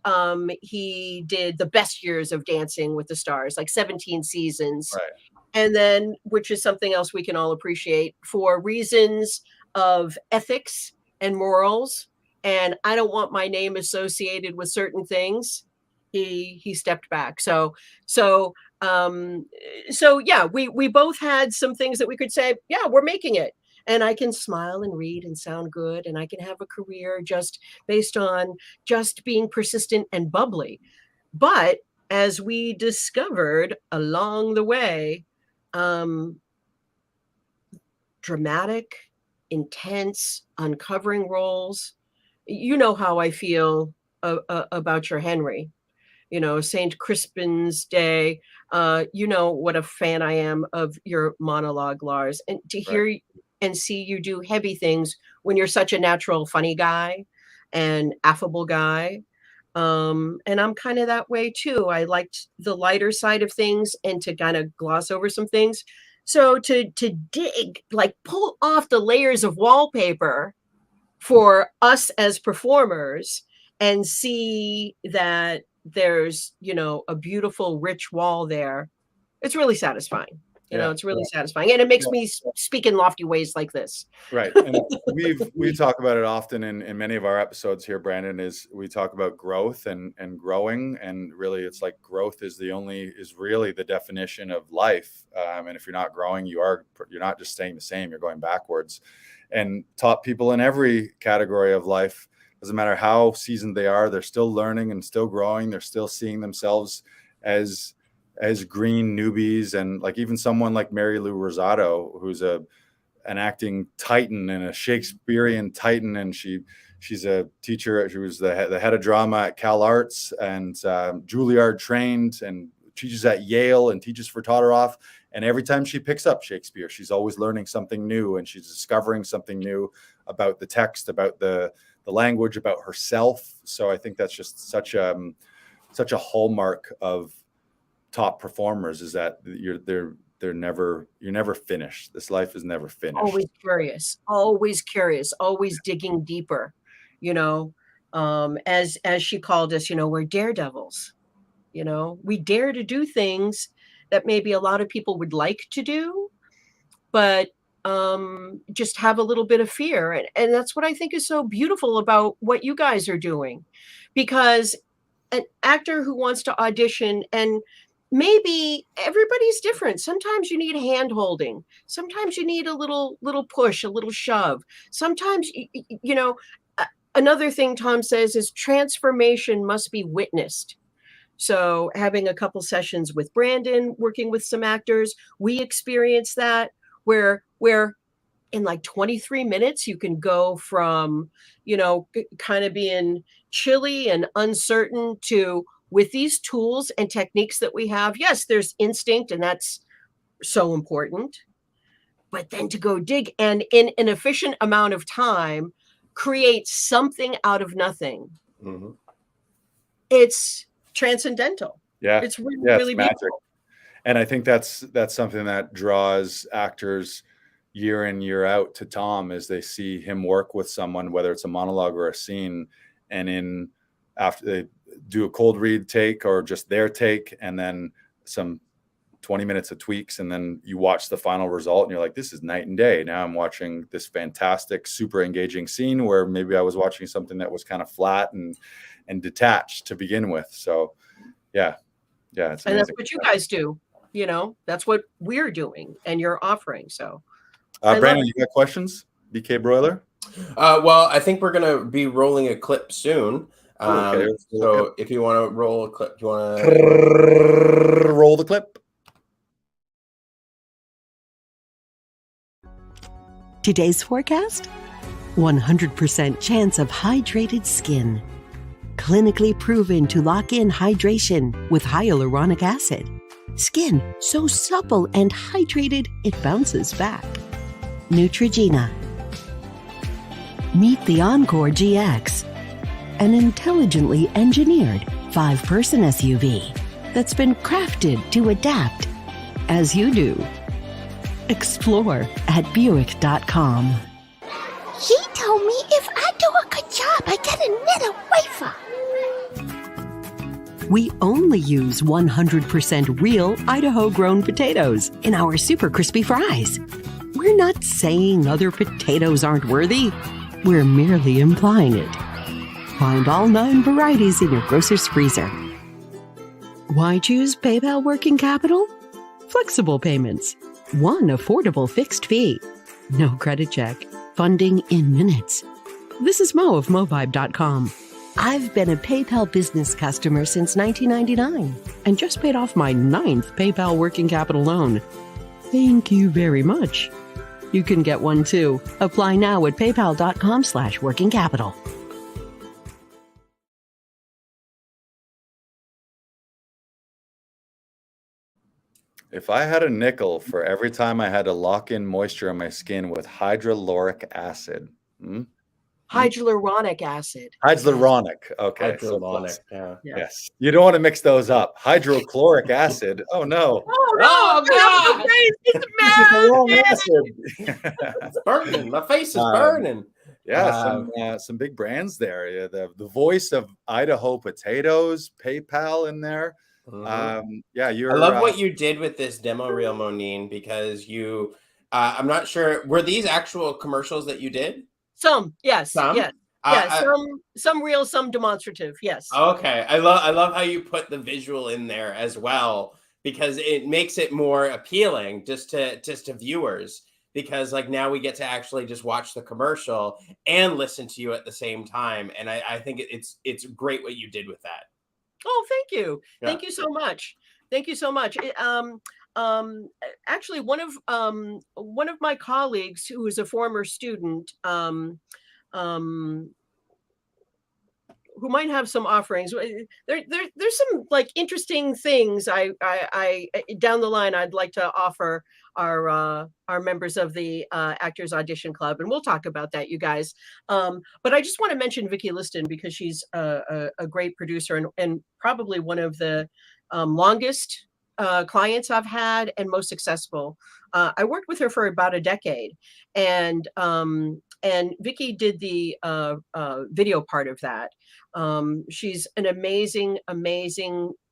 he did the best years of Dancing with the Stars, like 17 seasons. Right. And then, which is something else we can all appreciate, for reasons of ethics and morals, and I don't want my name associated with certain things, he stepped back. So yeah, we both had some things that we could say, yeah, we're making it. And I can smile and read and sound good, and I can have a career just based on just being persistent and bubbly. But as we discovered along the way, dramatic, intense, uncovering roles. You know how I feel about your Henry. You know, St. Crispin's Day. You know what a fan I am of your monologue, Lars. And to hear and see you do heavy things when you're such a natural, funny guy and affable guy. And I'm kind of that way too. I liked the lighter side of things and to kind of gloss over some things. So to dig, like pull off the layers of wallpaper for us as performers and see that there's, you know, a beautiful, rich wall there. It's really satisfying. You know, it's really satisfying. And it makes me speak in lofty ways like this. Right. And we talk about it often in many of our episodes here, Brandon, is we talk about growth and growing. And really it's like growth is really the definition of life. And if you're not growing, you're not just staying the same, you're going backwards. And top people in every category of life, doesn't matter how seasoned they are, they're still learning and still growing. They're still seeing themselves as green newbies. And like even someone like Mary Lou Rosado, who's an acting titan and a Shakespearean titan, and she's a teacher. She was the head of drama at Cal Arts and Juilliard trained, and teaches at Yale and teaches for Todoroff. And every time she picks up Shakespeare, she's always learning something new, and she's discovering something new about the text, about the language, about herself. So I think that's just such a hallmark of top performers, is that you're never finished. This life is never finished. Always curious, always digging deeper. You know, as she called us, you know, we're daredevils. You know, we dare to do things that maybe a lot of people would like to do, but just have a little bit of fear. And that's what I think is so beautiful about what you guys are doing, because an actor who wants to audition, and maybe everybody's different. Sometimes you need hand holding. Sometimes you need a little push, a little shove. Sometimes, you know, another thing Tom says is transformation must be witnessed. So having a couple sessions with Brandon, working with some actors, we experienced that where in like 23 minutes, you can go from, you know, kind of being chilly and uncertain to, with these tools and techniques that we have, yes, there's instinct, and that's so important. But then to go dig and in an efficient amount of time, create something out of nothing. Mm-hmm. It's transcendental. Yeah. It's really magic. beautiful. And I think that's something that draws actors year in, year out to Tom, as they see him work with someone, whether it's a monologue or a scene, and after they do a cold read take or just their take, and then some 20 minutes of tweaks, and then you watch the final result and you're like, this is night and day. Now I'm watching this fantastic, super engaging scene where maybe I was watching something that was kind of flat and detached to begin with. So yeah, it's amazing. And that's what you guys do. You know, that's what we're doing and you're offering. So Brandon, you got questions? BK Broiler? Well, I think we're going to be rolling a clip soon. Okay. So if you want to roll a clip, do you want to roll the clip? Today's forecast? 100% chance of hydrated skin. Clinically proven to lock in hydration with hyaluronic acid. Skin so supple and hydrated it bounces back. Neutrogena. Meet the Encore GX, an intelligently engineered 5-person SUV that's been crafted to adapt as you do. Explore at Buick.com. He told me if I do a good job, I get a wafer. We only use 100% real Idaho-grown potatoes in our super crispy fries. We're not saying other potatoes aren't worthy. We're merely implying it. Find all 9 varieties in your grocer's freezer. Why choose PayPal Working Capital? Flexible payments. 1 affordable fixed fee. No credit check. Funding in minutes. This is Mo of MoVibe.com. I've been a PayPal business customer since 1999 and just paid off my 9th PayPal Working Capital loan. Thank you very much. You can get one too. Apply now at paypal.com/workingcapital. If I had a nickel for every time I had to lock in moisture on my skin with hyaluronic acid. Hyaluronic acid. Hyaluronic. Okay. So Hydrolonic. Yeah. yes. You don't want to mix those up. Hydrochloric acid. Oh, no. Oh, God. This is the wrong acid. It's burning. My face is burning. Yeah, some big brands there. Yeah, the voice of Idaho potatoes, PayPal in there. Yeah, I love what you did with this demo reel, Moneen, because you I'm not sure, were these actual commercials that you did? Some, yes, Some? yes. Yeah, some real, some demonstrative, yes. Okay. I love how you put the visual in there as well, because it makes it more appealing just to viewers, because like now we get to actually just watch the commercial and listen to you at the same time. And I think it's great what you did with that. Oh, thank you. Yeah. Thank you so much. Thank you so much. Actually, one of my colleagues who is a former student, who might have some offerings. There's some like interesting things I down the line I'd like to offer our members of the Actors Audition Club, and we'll talk about that, you guys. But I just want to mention Vicki Liston because she's a great producer and probably one of the longest clients I've had and most successful. I worked with her for about a decade, and Vicki did the video part of that. She's an amazing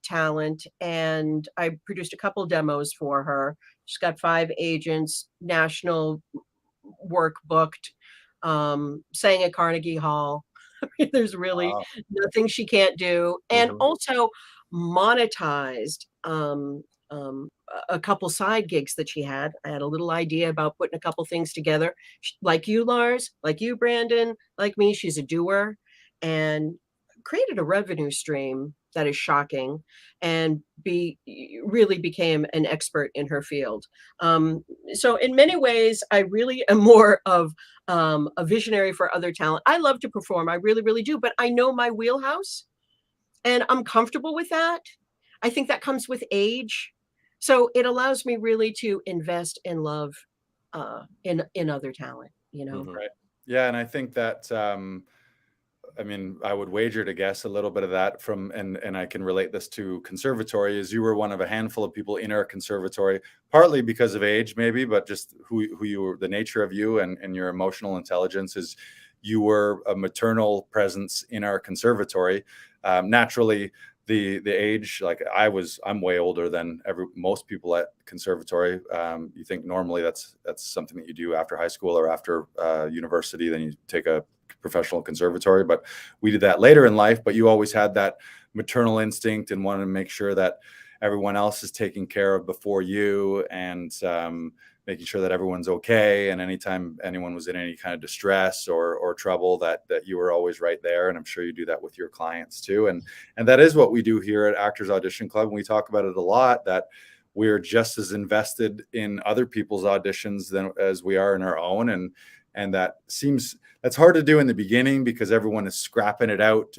talent, and I produced a couple demos for her. She's got 5 agents, national work booked, sang at Carnegie Hall. There's really nothing she can't do, and also monetized a couple side gigs that she had. I had a little idea about putting a couple things together. Like you, Lars, like you, Brandon, like me, she's a doer, and created a revenue stream that is shocking, and really became an expert in her field. So in many ways, I really am more of a visionary for other talent. I love to perform. I really, really do. But I know my wheelhouse, and I'm comfortable with that. I think that comes with age. So it allows me really to invest and love in other talent, you know? Right. Yeah. And I think that, I mean, I would wager to guess a little bit of that from, and I can relate this to conservatory, is you were one of a handful of people in our conservatory, partly because of age, maybe, but just who you were, the nature of you and your emotional intelligence is you were a maternal presence in our conservatory. Naturally, the age, like I'm way older than most people at conservatory. You think normally that's something that you do after high school or after university, then you take a professional conservatory, but we did that later in life. But you always had that maternal instinct and wanted to make sure that everyone else is taken care of before you, and making sure that everyone's okay. And anytime anyone was in any kind of distress or trouble, that you were always right there. And I'm sure you do that with your clients too. And that is what we do here at Actors Audition Club. And we talk about it a lot, that we're just as invested in other people's auditions as we are in our own. And that's hard to do in the beginning because everyone is scrapping it out,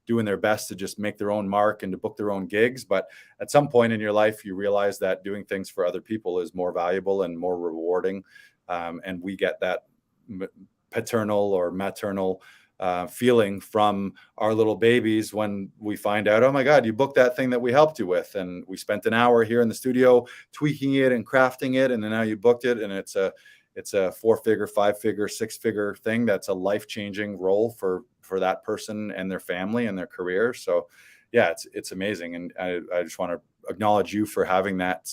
doing their best to just make their own mark and to book their own gigs. But at some point in your life, you realize that doing things for other people is more valuable and more rewarding. And we get that paternal or maternal feeling from our little babies when we find out, oh my God, you booked that thing that we helped you with. And we spent an hour here in the studio tweaking it and crafting it. And then now you booked it. And it's a 4-figure, 5-figure, 6-figure thing that's a life-changing role for that person and their family and their career. So yeah, it's amazing. And I just want to acknowledge you for having that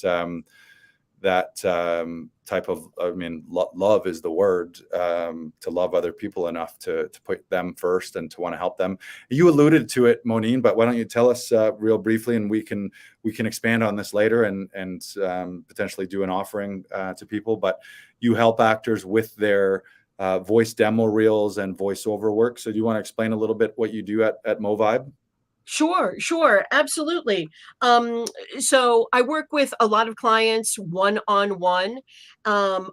type of, I mean, love is the word, to love other people enough to put them first and to want to help them. You alluded to it, Moneen, but why don't you tell us real briefly, and we can expand on this later and potentially do an offering to people. But you help actors with their voice demo reels and voiceover work. So do you want to explain a little bit what you do at MoVibe? Sure, absolutely. So I work with a lot of clients one-on-one,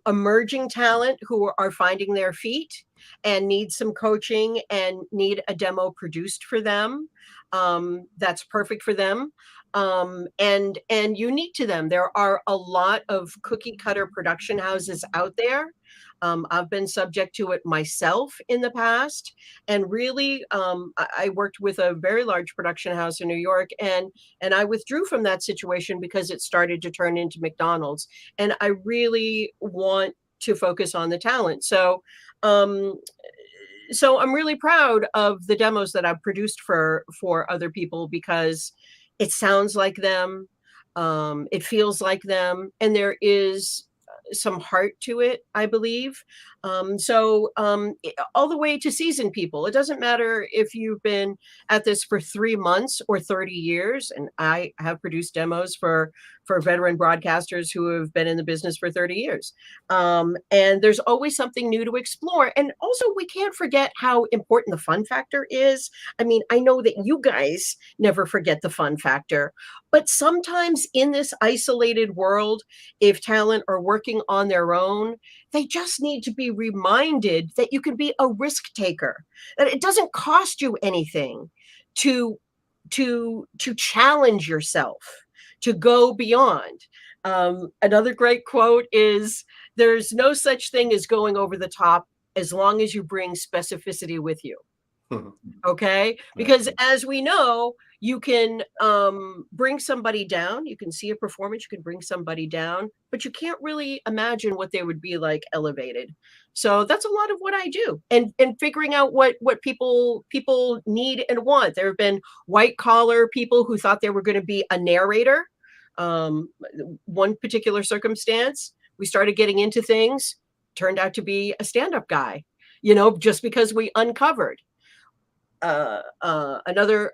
emerging talent who are finding their feet and need some coaching and need a demo produced for them. That's perfect for them. And unique to them. There are a lot of cookie cutter production houses out there. I've been subject to it myself in the past, and really I worked with a very large production house in New York, and I withdrew from that situation because it started to turn into McDonald's, and I really want to focus on the talent. Um, so I'm really proud of the demos that I've produced for other people, because it sounds like them, it feels like them, and there is some heart to it, I believe. All the way to seasoned people. It doesn't matter if you've been at this for 3 months or 30 years. And I have produced demos for veteran broadcasters who have been in the business for 30 years. And there's always something new to explore. And also, we can't forget how important the fun factor is. I mean, I know that you guys never forget the fun factor, but sometimes in this isolated world, if talent are working on their own, they just need to be reminded that you can be a risk taker, that it doesn't cost you anything to challenge yourself, to go beyond. Another great quote is, there's no such thing as going over the top as long as you bring specificity with you. Okay, because as we know, you can bring somebody down. You can see a performance, you can bring somebody down, but you can't really imagine what they would be like elevated. So that's a lot of what I do, and figuring out what people need and want. There have been white collar people who thought they were going to be a narrator. One particular circumstance, we started getting into things, turned out to be a stand-up guy, just because we uncovered. Another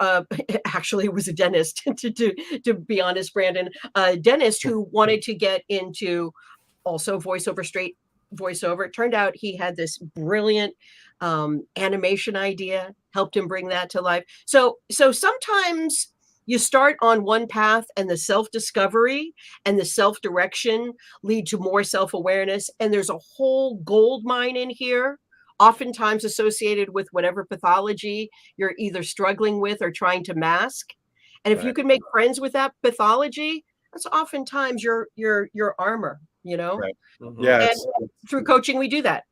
actually was a dentist, to be honest, Brandon, a dentist who wanted to get into also straight voiceover. It turned out he had this brilliant animation idea, helped him bring that to life. So sometimes you start on one path, and the self-discovery and the self-direction lead to more self-awareness, and there's a whole gold mine in here, oftentimes associated with whatever pathology you're either struggling with or trying to mask. And if you can make friends with that pathology, that's oftentimes your armor, Right. Yeah. And through coaching, we do that.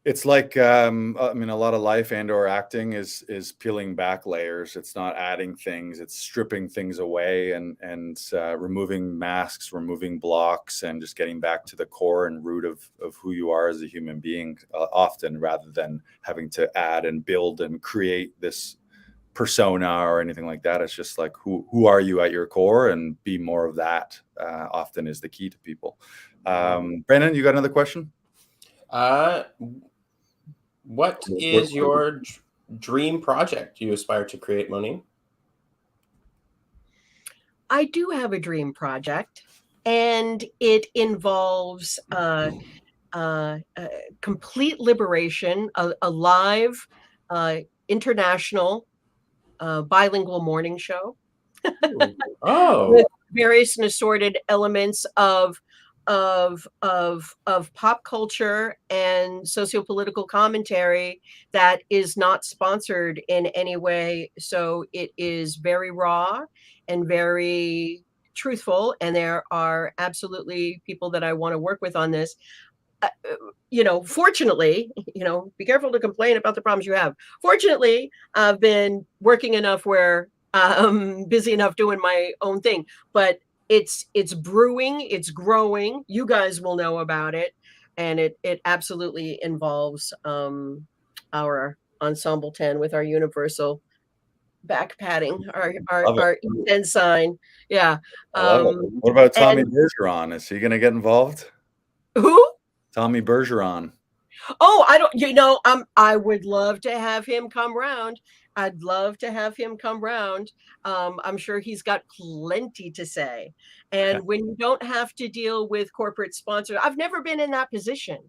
It's like, I mean, a lot of life and/or acting is peeling back layers. It's not adding things; it's stripping things away and removing masks, removing blocks, and just getting back to the core and root of who you are as a human being. Often, rather than having to add and build and create this persona or anything like that, it's just like who are you at your core, and be more of that. Often is the key to people. Brandon, you got another question? What is your dream project you aspire to create, Moneen? I do have a dream project, and it involves complete liberation, a live international bilingual morning show. With various and assorted elements of pop culture and socio-political commentary that is not sponsored in any way. So it is very raw and very truthful. And there are absolutely people that I want to work with on this. Fortunately, be careful to complain about the problems you have. Fortunately, I've been working enough where I'm busy enough doing my own thing, but it's brewing, it's growing. You guys will know about it, and it absolutely involves our Ensemble 10 with our universal back padding, our end sign. Yeah. What about Tommy Bergeron? Is he going to get involved? Who? Tommy Bergeron. Oh, I don't. I would love to have him come round. I'd love to have him come round. I'm sure he's got plenty to say. And when you don't have to deal with corporate sponsors, I've never been in that position.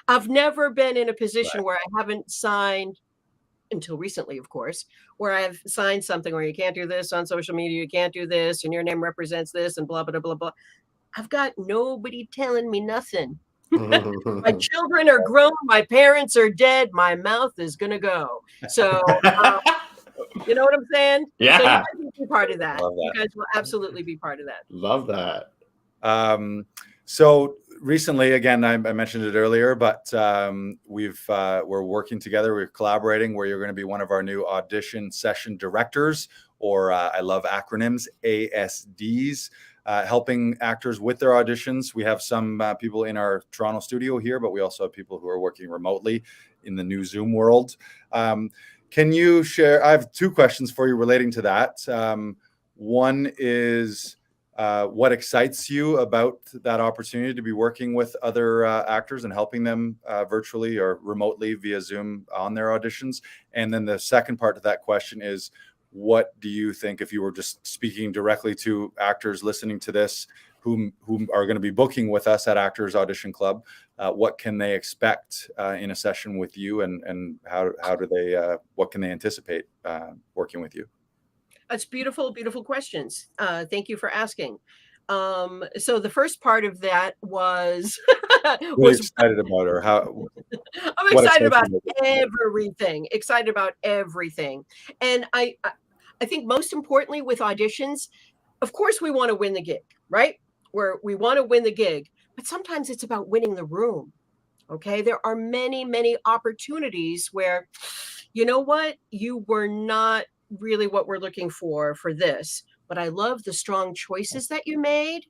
I've never been in a position where I haven't signed until recently, of course, where I've signed something where you can't do this on social media, you can't do this, and your name represents this, and blah, blah, blah, blah. I've got nobody telling me nothing. My children are grown, my parents are dead, my mouth is going to go. So, you know what I'm saying? Yeah. So you guys will be part of that. Love that. You guys will absolutely be part of that. Love that. So recently, again, I mentioned it earlier, but we're working together. We're collaborating where you're going to be one of our new audition session directors, or I love acronyms, ASDs, helping actors with their auditions. We have some people in our Toronto studio here, but we also have people who are working remotely in the new Zoom world. Can you share? I have two questions for you relating to that. One is, what excites you about that opportunity to be working with other actors and helping them virtually or remotely via Zoom on their auditions? And then the second part to that question is, what do you think, if you were just speaking directly to actors listening to this who are going to be booking with us at Actors Audition Club, what can they expect in a session with you, and how do they what can they anticipate working with you? That's beautiful, beautiful questions. Thank you for asking. So the first part of that was Really excited about, or how? I'm excited about everything. Excited about everything. And I think most importantly with auditions, of course we want to win the gig, right? We want to win the gig, but sometimes it's about winning the room. Okay. There are many, many opportunities where, you know what, you were not really what we're looking for this, but I love the strong choices that you made.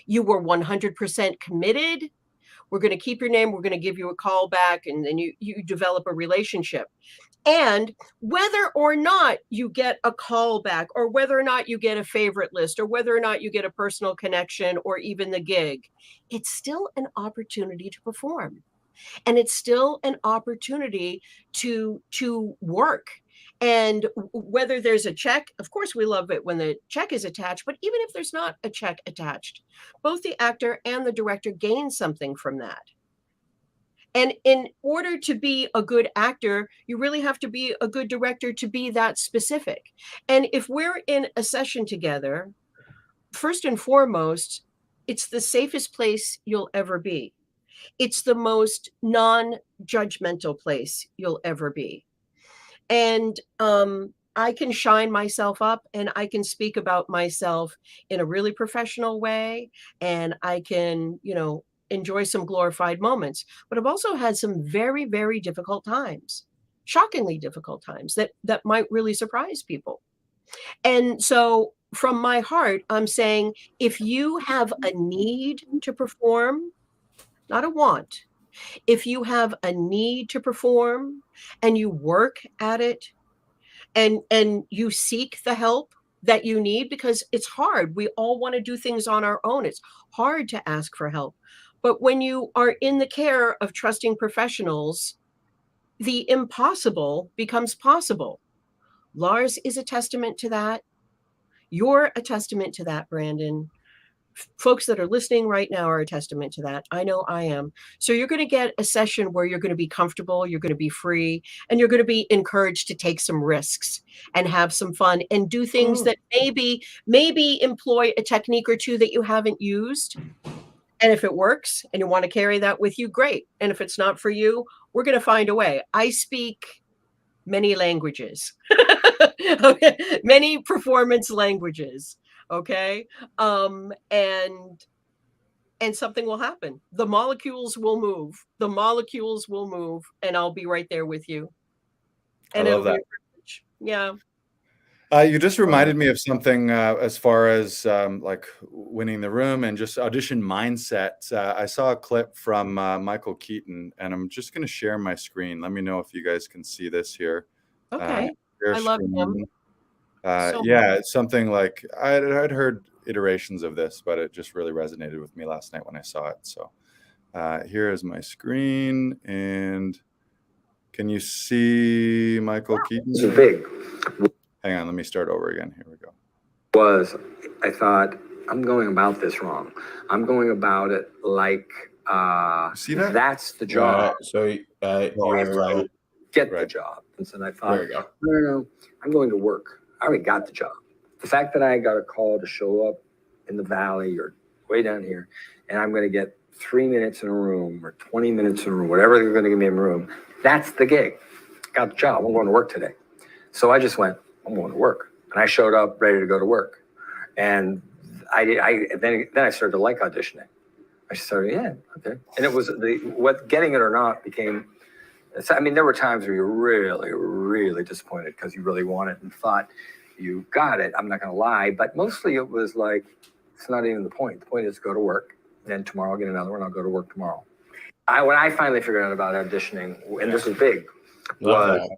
You were 100% committed. We're going to keep your name. We're going to give you a call back, and then you develop a relationship. And whether or not you get a call back, or whether or not you get a favorite list, or whether or not you get a personal connection, or even the gig, it's still an opportunity to perform. And it's still an opportunity to work. And whether there's a check, of course, we love it when the check is attached, but even if there's not a check attached, both the actor and the director gain something from that. And in order to be a good actor, you really have to be a good director to be that specific. And if we're in a session together, first and foremost, it's the safest place you'll ever be. It's the most non-judgmental place you'll ever be. And I can shine myself up, and I can speak about myself in a really professional way, and I can, enjoy some glorified moments. But I've also had some very, very difficult times, shockingly difficult times that might really surprise people. And so from my heart, I'm saying, if you have a need to perform, not a want, if you have a need to perform and you work at it and you seek the help that you need, because it's hard. We all want to do things on our own. It's hard to ask for help. But when you are in the care of trusting professionals, the impossible becomes possible. Lars is a testament to that. You're a testament to that, Brandon. Folks that are listening right now are a testament to that. I know I am. So you're going to get a session where you're going to be comfortable, you're going to be free, and you're going to be encouraged to take some risks and have some fun and do things that maybe employ a technique or two that you haven't used. And if it works and you want to carry that with you, great. And if it's not for you, we're going to find a way. I speak many languages, okay? Many performance languages. Okay. And something will happen. The molecules will move. And I'll be right there with you. And I love that. Be a privilege. Yeah. You just reminded me of something as far as like winning the room and just audition mindset. I saw a clip from Michael Keaton, and I'm just going to share my screen. Let me know if you guys can see this here. Okay. I love him. Yeah, it's something like I'd heard iterations of this, but it just really resonated with me last night when I saw it. So here is my screen, and can you see Michael Keaton? It's big. Hang on, let me start over again. Here we go. I thought, I'm going about this wrong. I'm going about it like see that? That's the job. So you're get the Right. job. And so I thought, There you go. no, I'm going to work. I already got the job. The fact that I got a call to show up in the valley or way down here, and I'm going to get 3 minutes in a room or 20 minutes in a room, whatever they're going to give me in a room, that's the gig. Got the job. I'm going to work today. So I just went, I'm going to work. And I showed up ready to go to work. And then I started to like auditioning. I started, yeah, okay. And it was getting it or not became, I mean, there were times where you're really, really disappointed because you really wanted and thought you got it. I'm not going to lie. But mostly it was like, it's not even the point. The point is go to work. Then tomorrow I'll get another one. I'll go to work tomorrow. When I finally figured out about auditioning, and this was big, was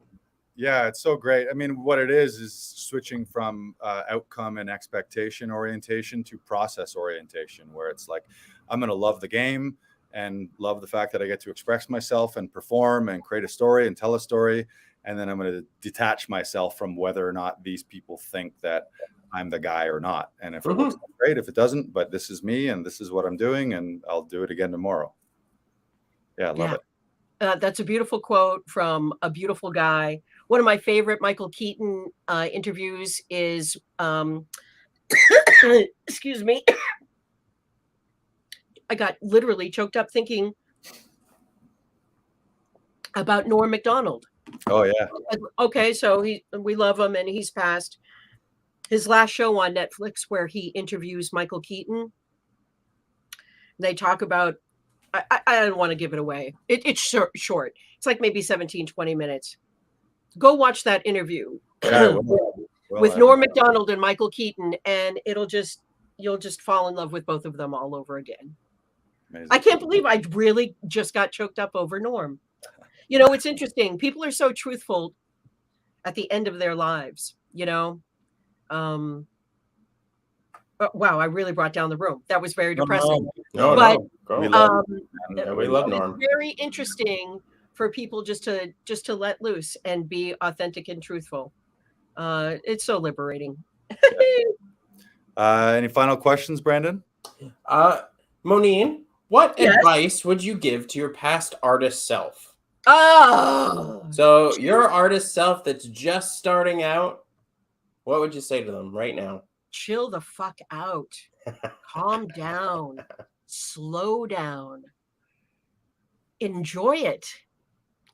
Yeah, it's so great. I mean, what it is switching from outcome and expectation orientation to process orientation, where it's like, I'm going to love the game and love the fact that I get to express myself and perform and create a story and tell a story. And then I'm going to detach myself from whether or not these people think that I'm the guy or not. And if it works, great. If it doesn't, but this is me and this is what I'm doing, and I'll do it again tomorrow. Yeah, I love it. That's a beautiful quote from a beautiful guy. One of my favorite Michael Keaton interviews is, excuse me, I got literally choked up thinking about Norm Macdonald. Oh, yeah. Okay, so we love him, and he's passed. His last show on Netflix, where he interviews Michael Keaton, they talk about, I don't want to give it away. It's short. It's like maybe 17, 20 minutes. Go watch that interview with Norm Macdonald and Michael Keaton, and you'll just fall in love with both of them all over again. Amazing. I can't believe I really just got choked up over Norm. You know, it's interesting. People are so truthful at the end of their lives, you know. Wow, I really brought down the room. That was very depressing. No. We love Norm. It's very interesting for people just to let loose and be authentic and truthful. It's so liberating. Any final questions, Brandon? Moneen, what advice would you give to your past artist self? Oh, so your artist self that's just starting out, what would you say to them right now? Chill the fuck out. Calm down. Slow down. Enjoy it.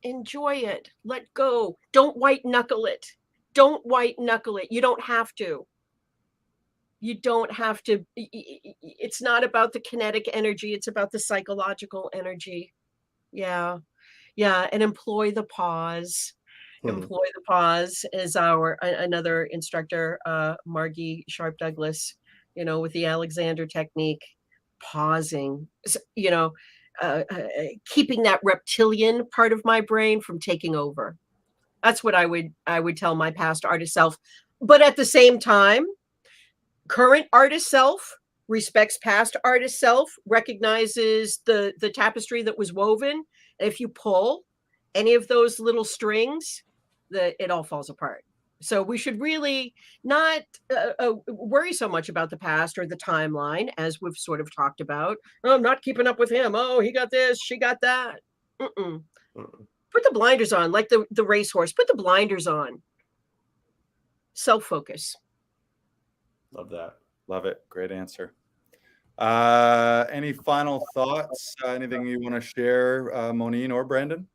Enjoy it. Let go. Don't white knuckle it. Don't white knuckle it. You don't have to. You don't have to. It's not about the kinetic energy. It's about the psychological energy. Yeah. And employ the pause. Employ the pause as another instructor, Margie Sharp Douglas, you know, with the Alexander technique, pausing, you know, keeping that reptilian part of my brain from taking over. That's what I would tell my past artist self. But at the same time, current artist self respects past artist self, recognizes the tapestry that was woven. And if you pull any of those little strings, it all falls apart. So we should really not worry so much about the past or the timeline, as we've sort of talked about. Oh, I'm not keeping up with him. Oh, he got this, she got that. Put the blinders on, like the racehorse. Put the blinders on. Self-focus. Love that. Love it. Great answer. Any final thoughts? Anything you want to share, Moneen or Brandon?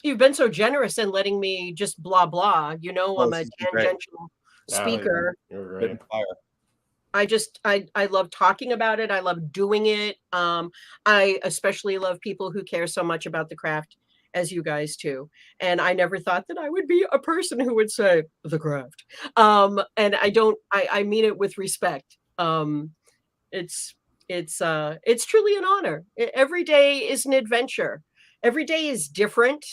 You've been so generous in letting me just blah, blah. You know, I'm a tangential speaker. You're great. I love talking about it. I love doing it. I especially love people who care so much about the craft as you guys too. And I never thought that I would be a person who would say the craft. And I mean it with respect. It's truly an honor. Every day is an adventure. Every day is different.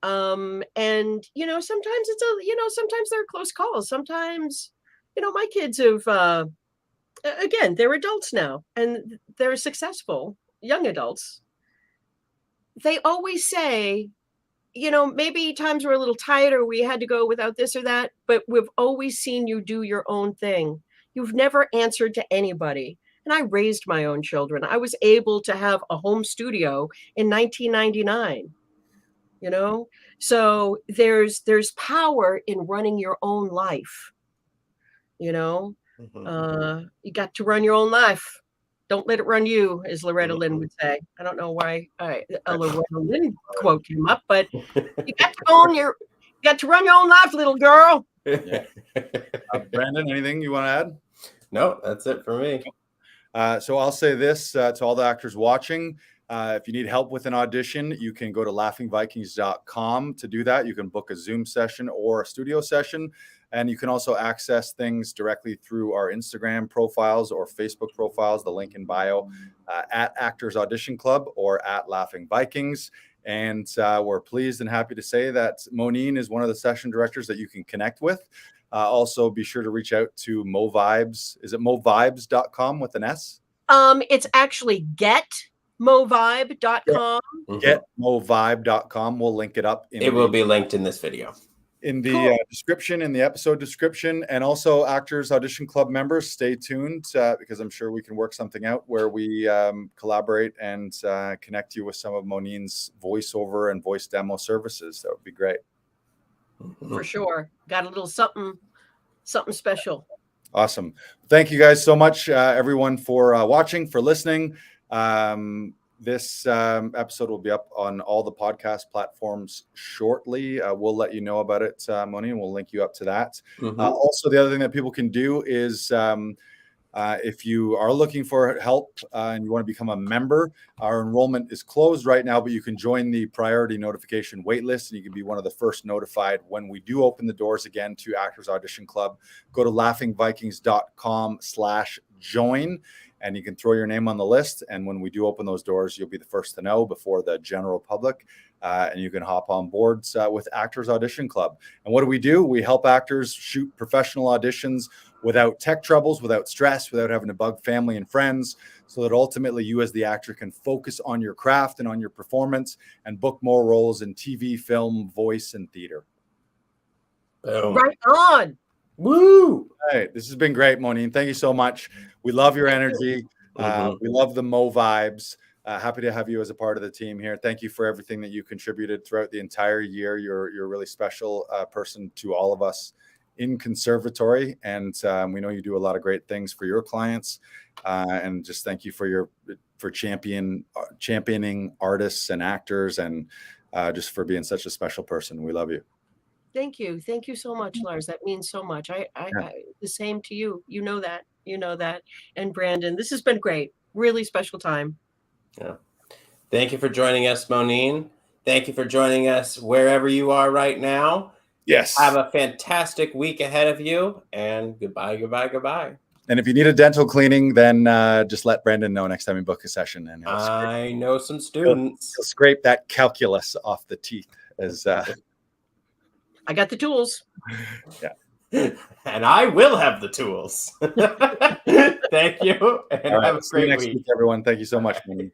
And you know, sometimes sometimes there are close calls. Sometimes, you know, my kids have, again, they're adults now and they're successful young adults. They always say, you know, maybe times were a little tight or we had to go without this or that, but we've always seen you do your own thing. You've never answered to anybody. And I raised my own children. I was able to have a home studio in 1999. you know? So there's power in running your own life, you know? You got to run your own life. Don't let it run you, as Loretta Lynn would say. I don't know why a Loretta Lynn quote came up, but you got to run your own life, little girl. Brandon, anything you want to add? No, that's it for me. So I'll say this to all the actors watching. If you need help with an audition, you can go to laughingvikings.com to do that. You can book a Zoom session or a studio session. And you can also access things directly through our Instagram profiles or Facebook profiles, the link in bio, at Actors Audition Club or at Laughing Vikings. And we're pleased and happy to say that Moneen is one of the session directors that you can connect with. Also, be sure to reach out to MoVibes. Is it MoVibes.com with an S? It's actually getmovibe.com. Getmovibe.com. We'll link it up. It will be linked in this video. In the description, in the episode description, and also Actors Audition Club members, stay tuned because I'm sure we can work something out where we collaborate and connect you with some of Moneen's voiceover and voice demo services. That would be great. For sure. Got a little something special. Awesome. Thank you guys so much, everyone, for watching, for listening. This episode will be up on all the podcast platforms shortly. We'll let you know about it, Moneen, and we'll link you up to that. Also, the other thing that people can do is if you are looking for help and you want to become a member, our enrollment is closed right now, but you can join the priority notification waitlist and you can be one of the first notified when we do open the doors again to Actors Audition Club. Go to laughingvikings.com/join. And you can throw your name on the list. And when we do open those doors, you'll be the first to know before the general public. And you can hop on board with Actors Audition Club. And what do? We help actors shoot professional auditions without tech troubles, without stress, without having to bug family and friends, so that ultimately you as the actor can focus on your craft and on your performance and book more roles in TV, film, voice, and theater. Boom. Right on. Woo! All right. This has been great, Moneen. Thank you so much. We love your energy. We love the Mo vibes. Happy to have you as a part of the team here. Thank you for everything that you contributed throughout the entire year. You're a really special person to all of us in conservatory, and we know you do a lot of great things for your clients. And just thank you for championing artists and actors, and just for being such a special person. We love you. Thank you so much, Lars. That means so much. I the same to you. You know that. And Brandon, this has been great. Really special time. Yeah. Thank you for joining us, Moneen. Thank you for joining us wherever you are right now. Yes. Have a fantastic week ahead of you. And goodbye, goodbye, goodbye. And if you need a dental cleaning, then just let Brandon know next time you book a session. And I know some students. He'll scrape that calculus off the teeth. I got the tools. Yeah. And I will have the tools. Thank you. And All right. have a See you great next week. week, everyone. Thank you so much, Moneen.